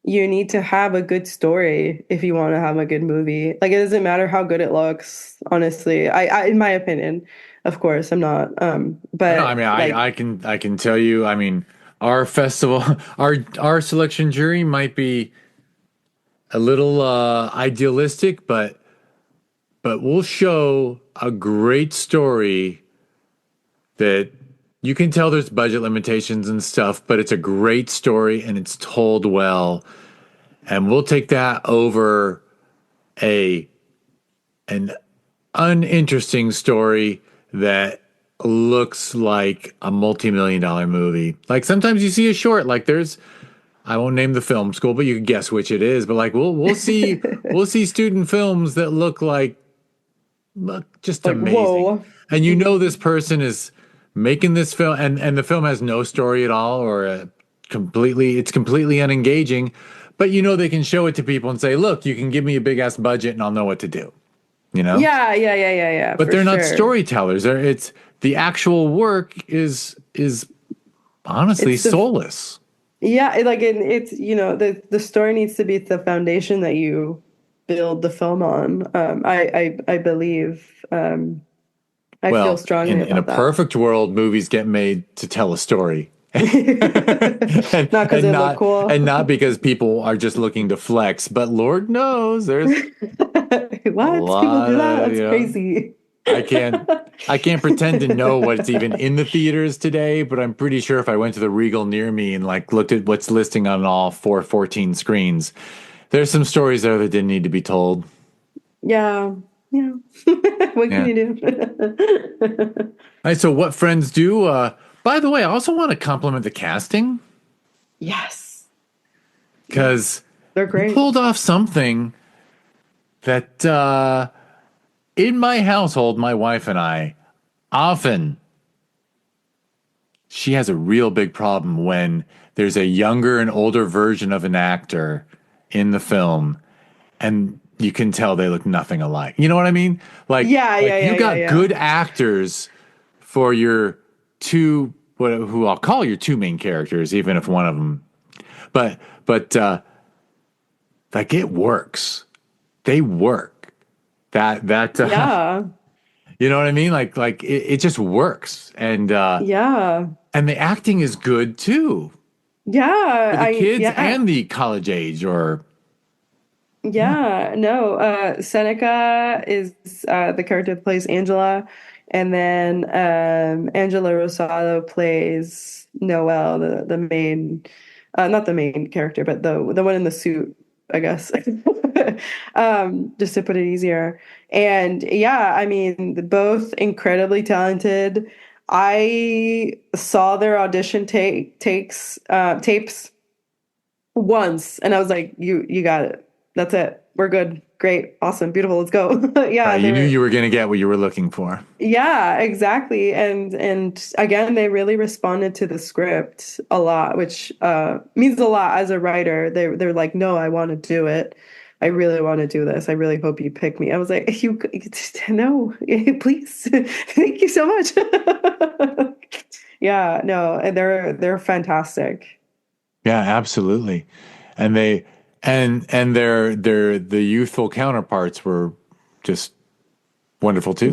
you need to have a good story if you want to have a good movie. Like it doesn't matter how good it looks, honestly. I in my opinion, of course, I'm not. No, I But mean, like, I can tell you. I mean, our festival, our selection jury might be a little idealistic, but we'll show a great story that you can tell there's budget limitations and stuff, but it's a great story and it's told well, and we'll take that over a an uninteresting story that looks like a multi-million dollar movie. Like sometimes you see a short, like there's I won't name the film school, but you can guess which it is. But like we'll see student films that look just like amazing. whoa. And you know this person is making this film and the film has no story at all or it's completely unengaging, but you know they can show it to people and say, "Look, you can give me a big ass budget and I'll know what to do." You know? Yeah, But for they're not sure. storytellers. It's the actual work is honestly It's the soulless. Yeah, it's the story needs to be the foundation that you build the film on. I believe. I feel Well, strongly in a about that. perfect world, movies get made to tell a story. Not because and they look not cool. and not because people are just looking to flex, but Lord knows there's a What? People lot do that? of, That's crazy. I can't I can't pretend to know what's even in the theaters today, but I'm pretty sure if I went to the Regal near me and like looked at what's listing on all 414 screens, there's some stories there that didn't need to be told. Yeah. Yeah. What can Yeah. you do? All right, so what friends do? By the way, I also want to compliment the casting Yes. because They're you great. pulled off something that in my household, my wife and I often, she has a real big problem when there's a younger and older version of an actor in the film and you can tell they look nothing alike. You know what I mean? Yeah, yeah, You yeah, yeah, got yeah. good actors for your two, who I'll call your two main characters, even if one of them, but like it works. They work. That Yeah, you know what I mean? It just works, yeah, and the acting is good too for yeah. the kids Yeah, and the college age. Or yeah, yeah. No, Seneca is the character that plays Angela, and then Angela Rosado plays Noelle, the main, not the main character, but the one in the suit, I guess. Just to put it easier. And yeah, I mean, both incredibly talented. I saw their audition tapes once, and I was like, you got it. That's it. We're good. Great. Awesome. Beautiful. Let's go." Yeah, right. they You knew were. you were going to get what you were looking for. Yeah, exactly. And again, they really responded to the script a lot, which means a lot as a writer. They're like, "No, I want to do it. I really want to do this. I really hope you pick me." I was like, "You no, please. Thank you so much." Yeah, no, and they're fantastic. Yeah, absolutely. And they and their the youthful counterparts were just wonderful too.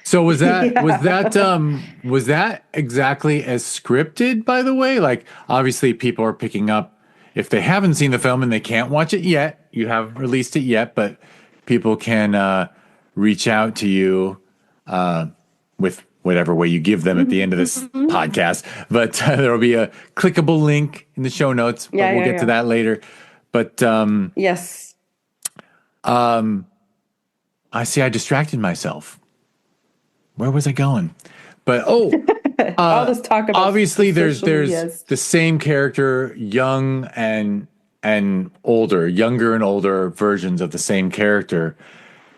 So Yeah. was that exactly as scripted, by the way? Like obviously people are picking up if they haven't seen the film and they can't watch it yet, you haven't released it yet, but people can reach out to you with whatever way you give them at the end of this Mhm. podcast. But there'll be a clickable link in the show notes, but Yeah, we'll yeah, get to yeah. that later. But Yes. I see I distracted myself. Where was I going? But I'll just talk about the obviously social there's medias. the same character, young and older, younger and older versions of the same character,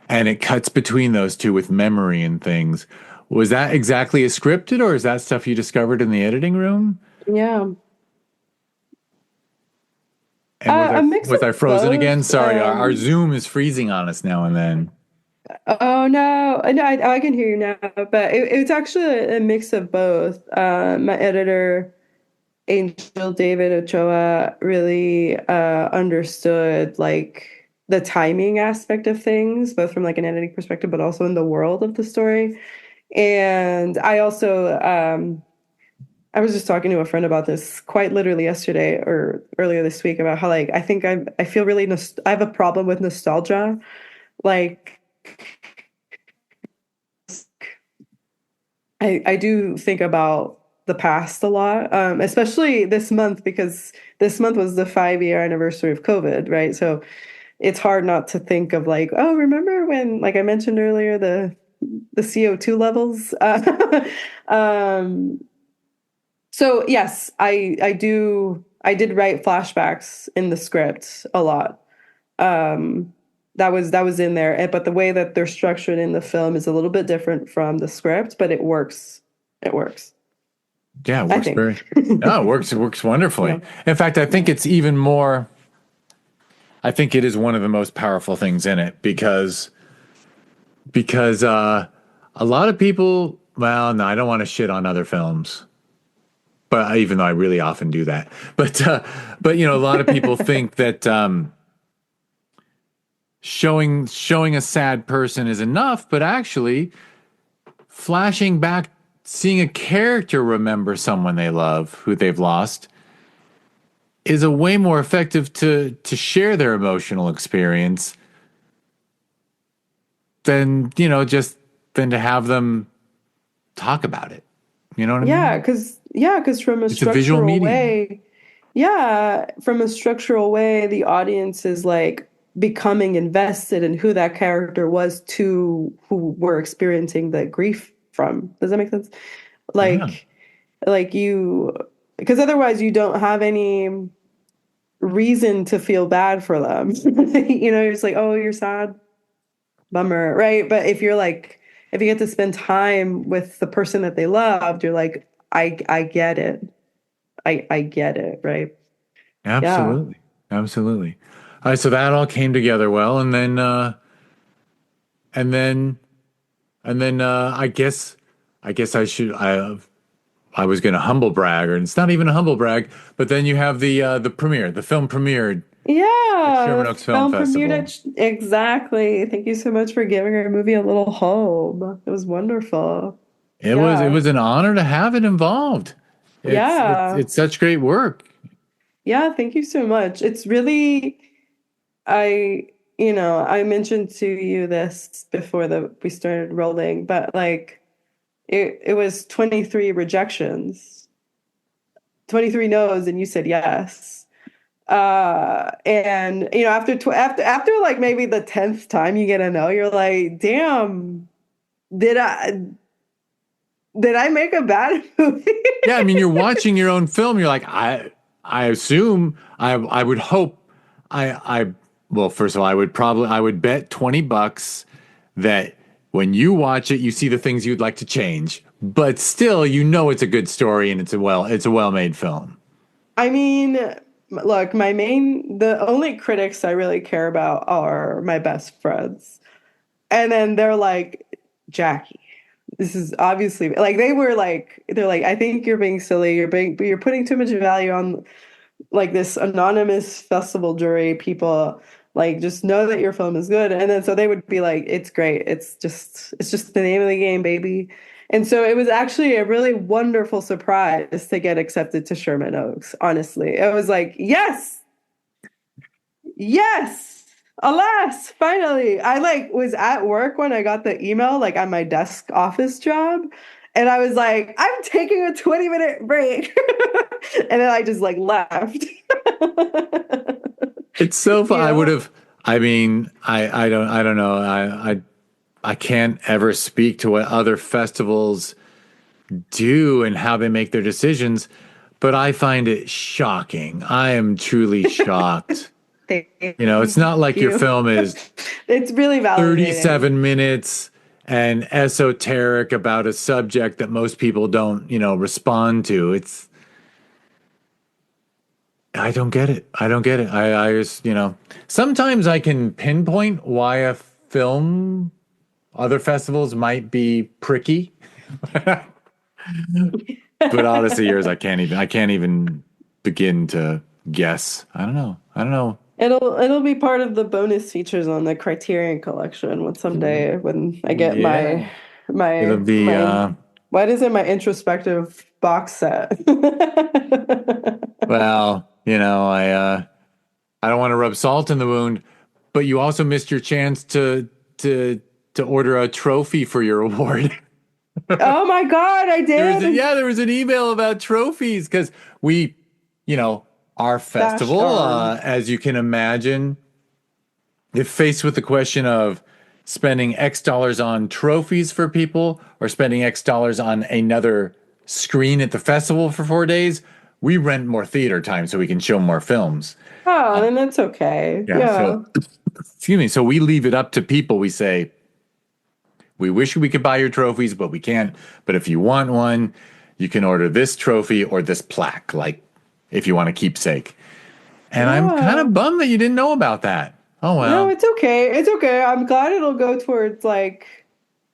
and it cuts between those two with memory and things. Was that exactly as scripted, or is that stuff you discovered in the editing room? Yeah. And A mix of was I frozen again? both. Sorry, our Zoom is freezing on us now and then. Oh no, no, I can hear you now, but it's actually a mix of both. My editor, Angel David Ochoa, really understood like the timing aspect of things, both from like an editing perspective, but also in the world of the story. And I also I was just talking to a friend about this quite literally yesterday or earlier this week about how like I feel really I have a problem with nostalgia. Like I do think about the past a lot, especially this month because this month was the 5 year anniversary of COVID, right? So it's hard not to think of like, oh, remember when, like I mentioned earlier, the CO2 levels. Um, so yes, I did write flashbacks in the script a lot. That was in there, but the way that they're structured in the film is a little bit different from the script, but it works. It works, Yeah, it I works think. very. No, it works wonderfully. Yeah. In fact, I think Yeah. it's even more. I think it is one of the most powerful things in it because a lot of people. Well, no, I don't want to shit on other films, but even though I really often do that, but you know, a lot of people think that showing a sad person is enough, but actually flashing back, seeing a character remember someone they love who they've lost is a way more effective to share their emotional experience than just than to have them talk about it. You know what I Yeah, mean? because from a It's a visual structural medium. way, yeah, from a structural way, the audience is like becoming invested in who that character was to who we're experiencing the grief from. Does that make sense? Yeah. Like, like you, because otherwise you don't have any. reason to feel bad for them. You know, it's like, oh, you're sad, bummer, right? But if you get to spend time with the person that they loved, you're like, I get it. I get it, right? Yeah. Absolutely. Absolutely. All right, so that all came together well, and then I guess I was going to humble brag, or it's not even a humble brag, but then you have the premiere, the film premiered at Yeah, Sherman the Oaks Film film premiered Festival. at exactly. Thank you so much for giving our movie a little home. It was wonderful. It was Yeah. an honor to have it involved. It's Yeah. it's such great work. Yeah, thank you so much. It's really I I mentioned to you this before we started rolling, but like it was 23 rejections, 23 no's, and you said yes. And after like maybe the 10th time you get a no, you're like, damn, did I did I make a bad movie? Yeah, I mean, you're watching your own film. You're like, I assume, I would hope, I well, first of all, I would bet $20 that when you watch it, you see the things you'd like to change, but still, it's a good story and it's a well-made film. I mean, look, the only critics I really care about are my best friends. And then they're like, Jackie, this is obviously like they're like, I think you're being silly. You're putting too much value on like this anonymous festival jury people. Like, just know that your film is good. And then so they would be like, it's great. It's just the name of the game, baby. And so it was actually a really wonderful surprise to get accepted to Sherman Oaks. Honestly, it was like, yes, yes, alas, finally. I like was at work when I got the email, like on my desk office job. And I was like, I'm taking a 20-minute break. And then I just like left. It's so fun. You I would know? have. I mean, I don't know. I can't ever speak to what other festivals do and how they make their decisions, but I find it shocking. I am truly shocked. Thank It's not like your you. film is It's really validating. 37 minutes and esoteric about a subject that most people don't, respond to. I don't get it. I don't get it. I just, sometimes I can pinpoint why a film, other festivals might be pricky. But honestly, yours, I can't even begin to guess. I don't know. I don't know. It'll be part of the bonus features on the Criterion collection when someday when I get Yeah. It'll my be, my what is it, my introspective box set. well, I don't want to rub salt in the wound, but you also missed your chance to order a trophy for your award. Oh my God, I did. There was an email about trophies because we, our Gosh festival, darn. as you can imagine, if faced with the question of spending X dollars on trophies for people or spending X dollars on another screen at the festival for 4 days, we rent more theater time so we can show more films. Oh, then that's okay. Yeah. Yeah. So, excuse me. So we leave it up to people. We say, we wish we could buy your trophies, but we can't. But if you want one, you can order this trophy or this plaque, like if you want a keepsake. And I'm kind Yeah. of bummed that you didn't know about that. Oh, No, well. it's okay. It's okay. I'm glad it'll go towards like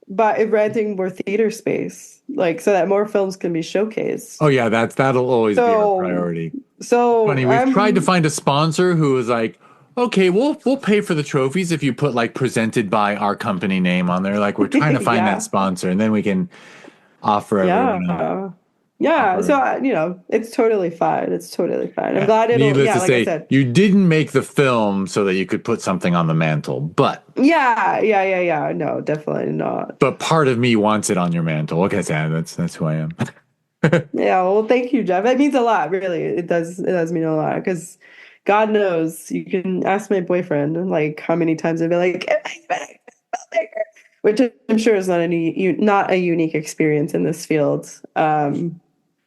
by renting more theater space, like so that more films can be showcased. Oh, yeah, that'll always be our So, priority. so Funny, we've tried to I'm find a sponsor who is like, okay, we'll pay for the trophies if you put like presented by our company name on there. Like we're trying to find that yeah, sponsor, and then we can offer everyone yeah, yeah. So offer. it's totally fine. It's totally fine. I'm glad it'll. Needless Yeah, to like I say, said. you didn't make the film so that you could put something on the mantle, Yeah, yeah, yeah, yeah. No, definitely not. but part of me wants it on your mantle. Like I said, that's who I am. Yeah. Well, thank you, Jeff. It means a lot. Really, it does. It does mean a lot because God knows you can ask my boyfriend like how many times I'd be like, "Am I back?" Which I'm sure is not a unique experience in this field.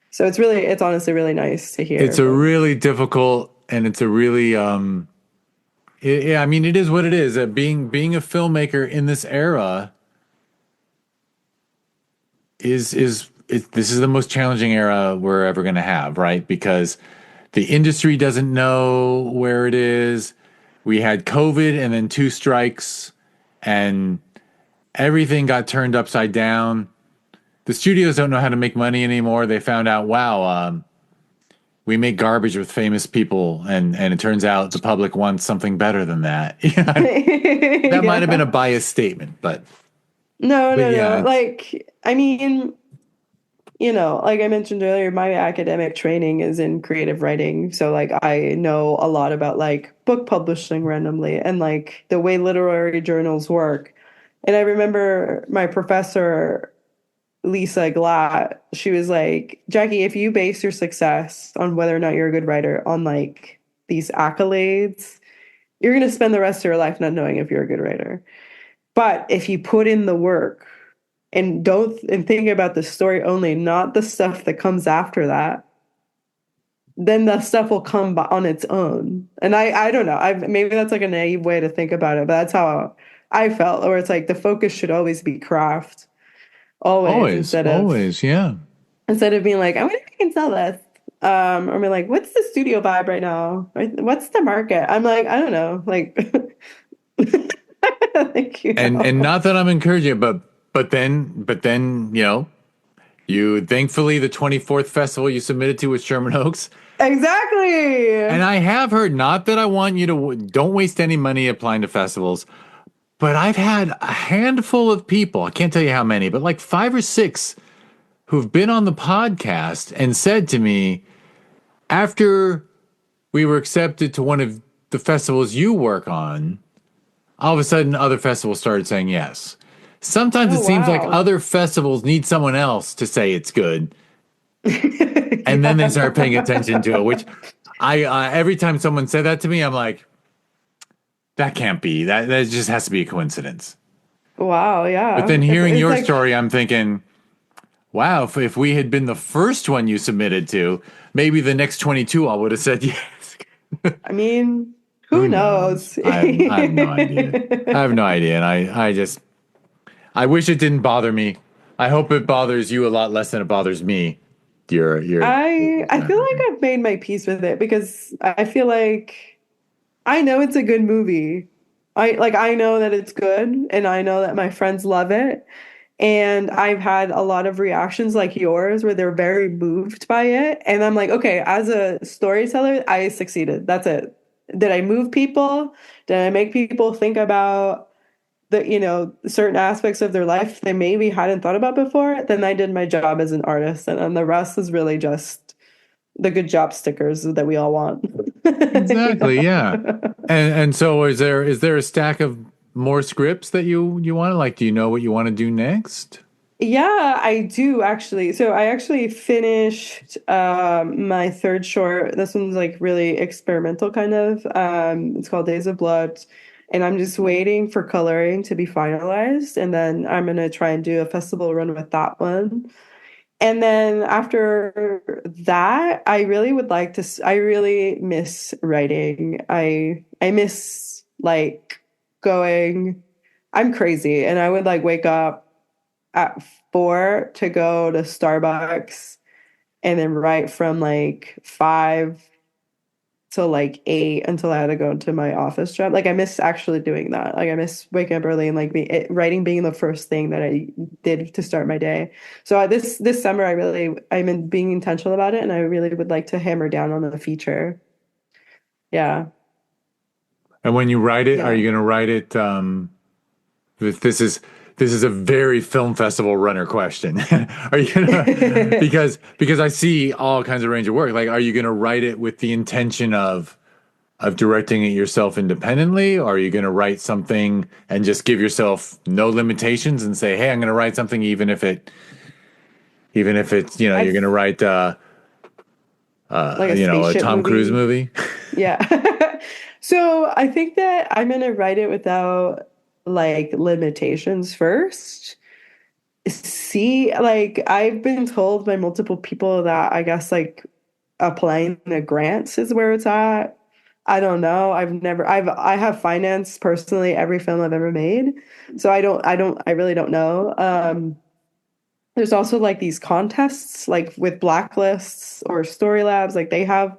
So it's honestly really nice to hear It's a from. really difficult and it's a really I mean, it is what it is. Being a filmmaker in this era this is the most challenging era we're ever going to have, right? Because the industry doesn't know where it is. We had COVID and then two strikes, and everything got turned upside down. The studios don't know how to make money anymore. They found out, wow, we make garbage with famous people, and it turns out the public wants something better than that. That might have been a biased statement, but no, yeah, like, I mean, like I mentioned earlier, my academic training is in creative writing. So like I know a lot about like book publishing randomly and like the way literary journals work. And I remember my professor, Lisa Glatt, she was like, Jackie, if you base your success on whether or not you're a good writer on like these accolades, you're going to spend the rest of your life not knowing if you're a good writer. But if you put in the work, and think about the story only, not the stuff that comes after that, then the stuff will come on its own. And I don't know. Maybe that's like a naive way to think about it, but that's how I felt. Where it's like the focus should always be craft, always always, yeah. instead of being like, I wonder if I can sell this. Or be like, what's the studio vibe right now? What's the market? I'm like, I don't know. Like, like And not that I'm encouraging it, but then you thankfully the 24th festival you submitted to was Sherman Oaks. Exactly. And I have heard, not that I want you to don't waste any money applying to festivals, but I've had a handful of people, I can't tell you how many, but like 5 or 6 who've been on the podcast and said to me, after we were accepted to one of the festivals you work on, all of a sudden other festivals started saying yes. Sometimes it seems like other festivals need someone else to say it's good. And then they start paying attention to it, which I every time someone said that to me, I'm like, that can't be. That just has to be a coincidence. Wow, yeah. But then hearing your story, I'm thinking, wow, if we had been the first one you submitted to, maybe the next 22 I would have said yes. I mean, who knows? I have no idea. I have no idea. And I wish it didn't bother me. I hope it bothers you a lot less than it bothers me. I feel like I've made my peace with it because I feel like I know it's a good movie. I know that it's good and I know that my friends love it. And I've had a lot of reactions like yours where they're very moved by it. And I'm like, okay, as a storyteller, I succeeded. That's it. Did I move people? Did I make people think about certain aspects of their life they maybe hadn't thought about before? Then I did my job as an artist. And then the rest is really just the good job stickers that we all want. Exactly. Yeah. And so is there a stack of more scripts that you want to, like, do you know what you want to do next? Yeah, I do actually. So I actually finished my third short. This one's like really experimental kind of. It's called Days of Blood. And I'm just waiting for coloring to be finalized. And then I'm going to try and do a festival run with that one. And then after that, I really would like to, I really miss writing. I miss like going, I'm crazy. And I would like wake up at 4 to go to Starbucks and then write from like 5 to like 8 until I had to go to my office job. Like I miss actually doing that. Like I miss waking up early and like writing being the first thing that I did to start my day. So this summer I'm in being intentional about it, and I really would like to hammer down on a feature. Yeah. And when you write it, are you going to write it? This is a very film festival runner question. Are you gonna, because I see all kinds of range of work. Like, are you going to write it with the intention of directing it yourself independently, or are you going to write something and just give yourself no limitations and say, hey, I'm going to write something even if it's you're going to write like a Tom Cruise movie? Yeah. So I think that I'm going to write it without like limitations first. See, like I've been told by multiple people that I guess like applying the grants is where it's at. I don't know. I have financed personally every film I've ever made. So I really don't know. There's also like these contests, like with Blacklists or Story Labs, like they have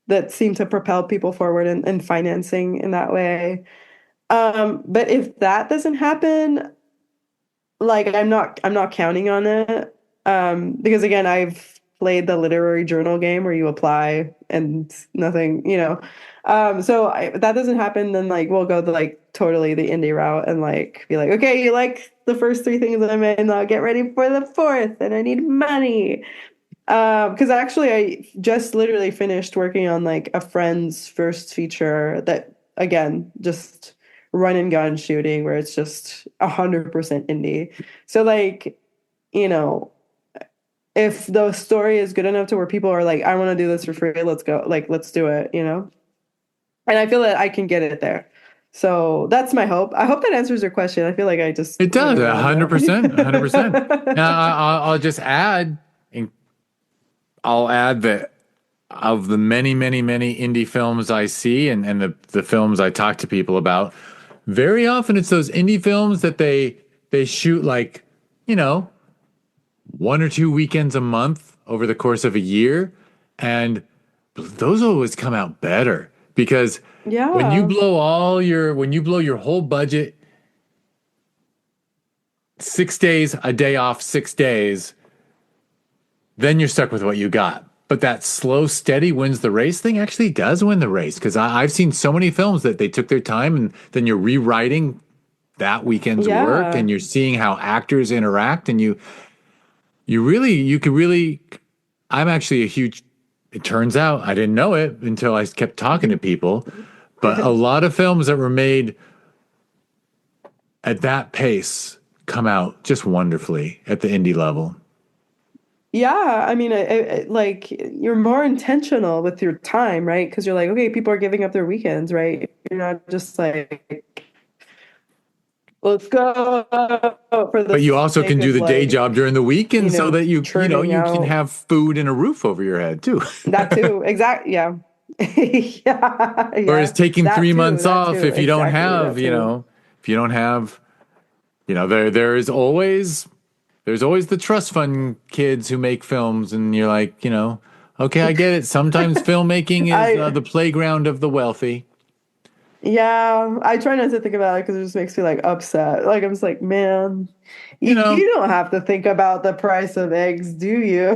that seem to propel people forward in financing in that way. But if that doesn't happen, like I'm not counting on it. Because again, I've played the literary journal game where you apply and nothing, you know. So if that doesn't happen, then like we'll go the like totally the indie route and like be like, okay, you like the first three things that I made, now get ready for the fourth, and I need money. Because actually I just literally finished working on like a friend's first feature that again just run and gun shooting where it's just 100% indie. So like, you know, if the story is good enough to where people are like, I want to do this for free, let's go, like let's do it, you know? And I feel that I can get it there. So that's my hope. I hope that answers your question. I feel like I just It does, went around 100%, 100%. that. Now, I'll just add, I'll add that of the many, many, many indie films I see and the films I talk to people about, very often it's those indie films that they shoot like, you know, 1 or 2 weekends a month over the course of a year. And those always come out better because when you Yeah. blow your whole budget 6 days, a day off, 6 days, then you're stuck with what you got. But that slow, steady wins the race thing actually does win the race because I've seen so many films that they took their time and then you're rewriting that weekend's work Yeah. and you're seeing how actors interact and you could really. I'm actually a huge. It turns out I didn't know it until I kept talking to people, but a lot of films that were made at that pace come out just wonderfully at the indie level. Yeah, I mean, like you're more intentional with your time, right? Because you're like, okay, people are giving up their weekends, right? You're not just like, let's go for the But you also sake can do of the day like, job during the weekend so that churning you can out have food and a roof over your head too. that too. Exactly. Yeah. Yeah. Whereas Yeah. taking That three too. months That off, too. if you don't Exactly. have, That too. if you don't have, there's always the trust fund kids who make films, and you're like, okay, I get it. Sometimes filmmaking is I the playground of the wealthy. Yeah, I try not to think about it because it just makes me like upset. Like I'm just like, man, You know, you don't have to think about the price of eggs, do you?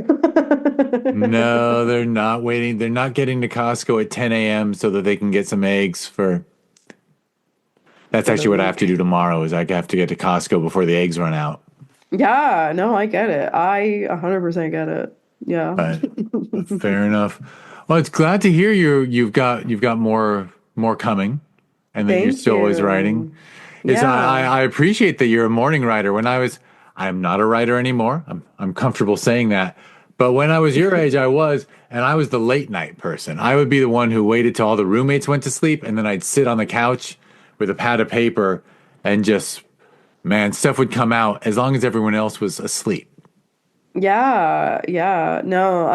no, they're not waiting. They're not getting to Costco at 10 a.m. so that they can get some eggs for. That's For the actually what I have to week. do tomorrow. Is I have to get to Costco before the eggs run out. Yeah, no, I get it. I 100% get it. Yeah. But fair enough. Well, it's glad to hear you've got more coming, and that you're Thank still always writing. you. It's Yeah. I appreciate that you're a morning writer. I'm not a writer anymore. I'm comfortable saying that. But when I was your age, and I was the late night person. I would be the one who waited till all the roommates went to sleep, and then I'd sit on the couch with a pad of paper and just, man, stuff would come out as long as everyone else was asleep. Yeah, yeah. No,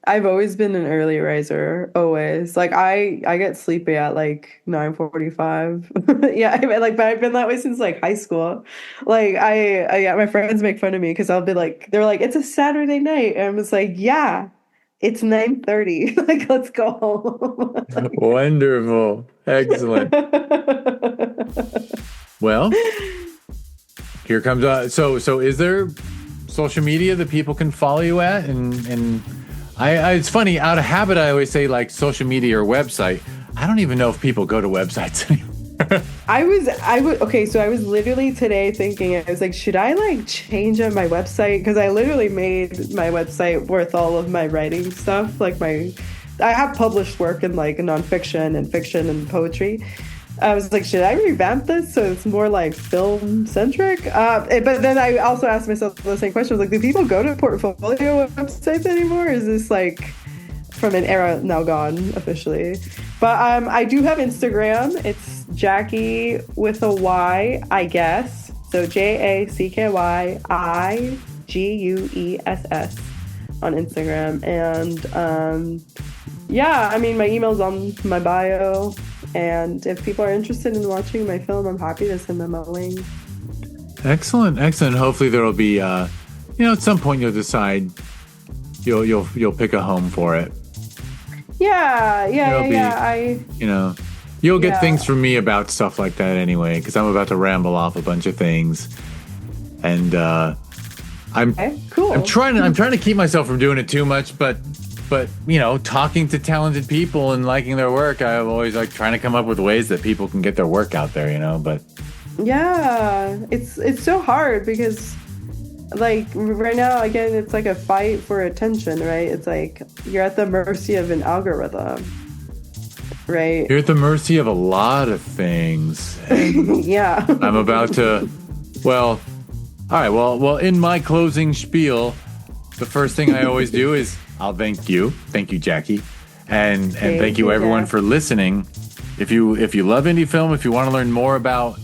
I've always been an early riser, always. Like I get sleepy at like 9:45. Yeah, but I've been that way since like high school. Like yeah, my friends make fun of me because I'll be like, they're like, it's a Saturday night. And I'm just like, yeah, it's 9:30. Like, let's go home. Wonderful. Excellent. Well, here comes so is there social media that people can follow you at? And I it's funny, out of habit I always say like social media or website. I don't even know if people go to websites anymore. Okay, so I was literally today thinking, I was like, should I like change up my website? Because I literally made my website worth all of my writing stuff. I have published work in like nonfiction and fiction and poetry. I was like, should I revamp this so it's more like film centric? But then I also asked myself the same question. I was like, do people go to portfolio websites anymore? Is this like from an era now gone officially? But I do have Instagram. It's Jacky with a Y, I guess. So JACKYIGUESS on Instagram. And Yeah, I mean, my email's on my bio, and if people are interested in watching my film, I'm happy to send them a link. Excellent. Hopefully there'll be, at some point you'll decide you'll pick a home for it. Yeah. You'll get things from me about stuff like that anyway, because I'm about to ramble off a bunch of things, and cool. I'm trying to keep myself from doing it too much, but talking to talented people and liking their work, I'm always like trying to come up with ways that people can get their work out there, but yeah, it's so hard because like right now, again, it's like a fight for attention, right? It's like you're at the mercy of an algorithm, right? You're at the mercy of a lot of things. Yeah. I'm about to, all right, well, in my closing spiel, the first thing I always do is I'll thank you, Jackie, and thank you everyone for listening. If you love indie film, if you want to learn more about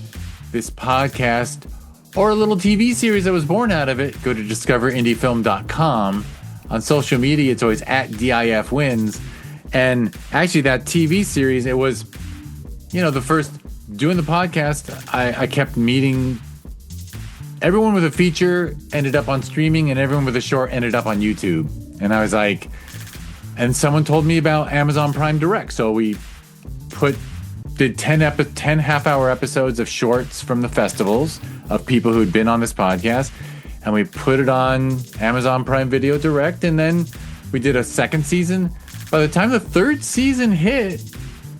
this podcast or a little TV series that was born out of it, go to discoverindiefilm.com. On social media, it's always at DIF Wins. And actually, that TV series, it was, the first, doing the podcast, I kept meeting, everyone with a feature ended up on streaming, and everyone with a short ended up on YouTube. And I was like, and someone told me about Amazon Prime Direct. So we did 10 half-hour episodes of shorts from the festivals of people who'd been on this podcast, and we put it on Amazon Prime Video Direct, and then we did a second season. By the time the third season hit,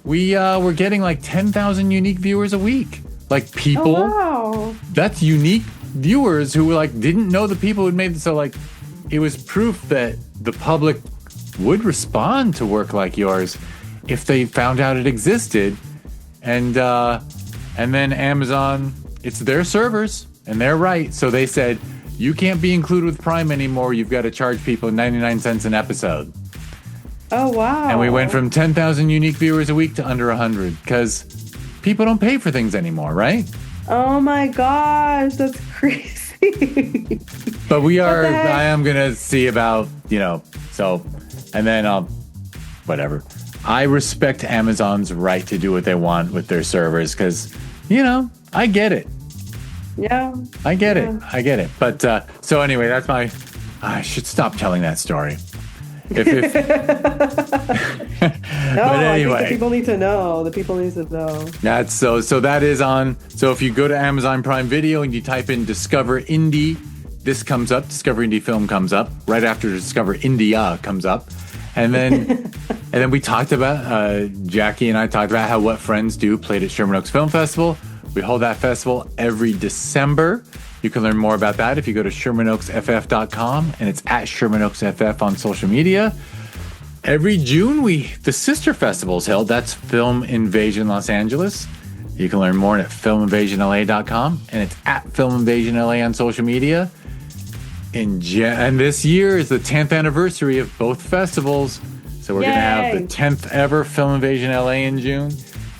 we were getting like 10,000 unique viewers a week. Like people, wow. That's unique viewers who didn't know the people who'd made it. So it was proof that the public would respond to work like yours if they found out it existed. And then Amazon, it's their servers, and they're right. So they said, you can't be included with Prime anymore. You've got to charge people 99 cents an episode. Oh, wow. And we went from 10,000 unique viewers a week to under 100 because people don't pay for things anymore, right? Oh, my gosh. That's crazy. But I am going to see about, and then whatever. I respect Amazon's right to do what they want with their servers because, I get it. Yeah. I get it. But so anyway, that's I should stop telling that story. No, but anyway, I think the people need to know. That's so that is on. So if you go to Amazon Prime Video and you type in Discover Indie, this comes up. Discover Indie Film comes up. Right after Discover India comes up. And then we talked about, Jackie and I talked about how What Friends Do played at Sherman Oaks Film Festival. We hold that festival every December. You can learn more about that if you go to ShermanOaksFF.com, and it's at ShermanOaksFF on social media. Every June, the sister festival is held. That's Film Invasion Los Angeles. You can learn more at FilmInvasionLA.com, and it's at FilmInvasionLA on social media. And this year is the 10th anniversary of both festivals. So we're going to have the 10th ever Film Invasion LA in June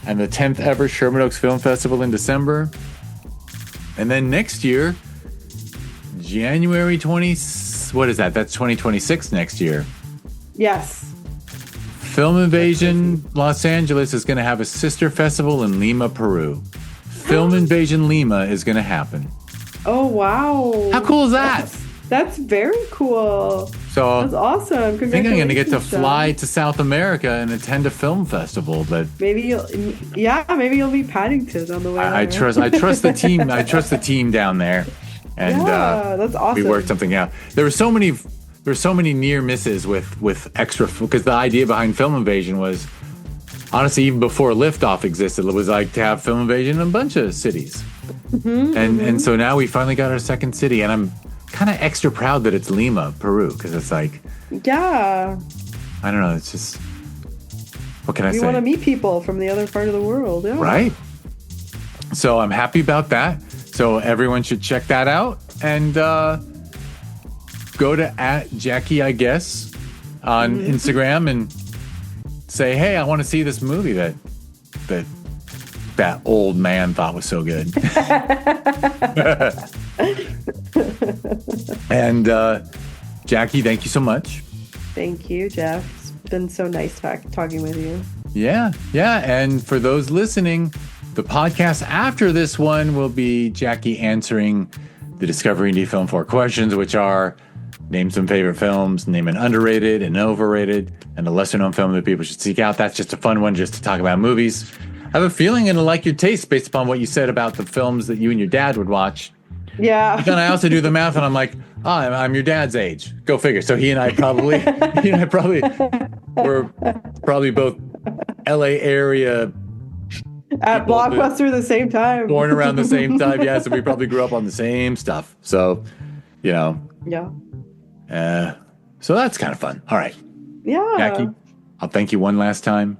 and the 10th ever Sherman Oaks Film Festival in December. And then next year, January 20, what is that? That's 2026 next year. Yes. Film Invasion Los Angeles is going to have a sister festival in Lima, Peru. Film Invasion Lima is going to happen. Oh, wow. How cool is that? That's very cool. So that's awesome. I think I'm going to get to fly to South America and attend a film festival. But maybe you'll be Paddington on the way. I trust the team. I trust the team down there, and that's awesome. We worked something out. There were so many near misses with extra, because the idea behind Film Invasion was, honestly, even before Liftoff existed, it was like to have Film Invasion in a bunch of cities. And so now we finally got our second city, and I'm kind of extra proud that it's Lima, Peru, because it's like, yeah, I don't know, it's just, what can I say? You want to meet people from the other part of the world, yeah. Right? So I'm happy about that. So everyone should check that out, and go to @Jacky, I guess, on Instagram and say, hey, I want to see this movie that old man thought was so good. And Jackie, thank you so much. Thank you, Jeff. been so nice talking with you. Yeah. And for those listening, the podcast after this one will be Jacky answering the Discovery Indie Film 4 questions, which are name some favorite films, name an underrated and overrated, and a lesser-known film that people should seek out. That's just a fun one just to talk about movies. I have a feeling it'll like your taste based upon what you said about the films that you and your dad would watch. Yeah. Then I also do the math, and I'm like, I'm your dad's age. Go figure. So he and I probably were probably both LA area at Blockbuster the same time. Born around the same time, yeah. So we probably grew up on the same stuff. So, Yeah. So that's kind of fun. All right. Yeah. Jacky, I'll thank you one last time.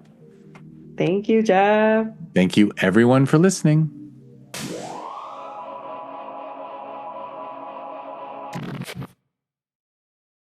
Thank you, Jeff. Thank you, everyone, for listening.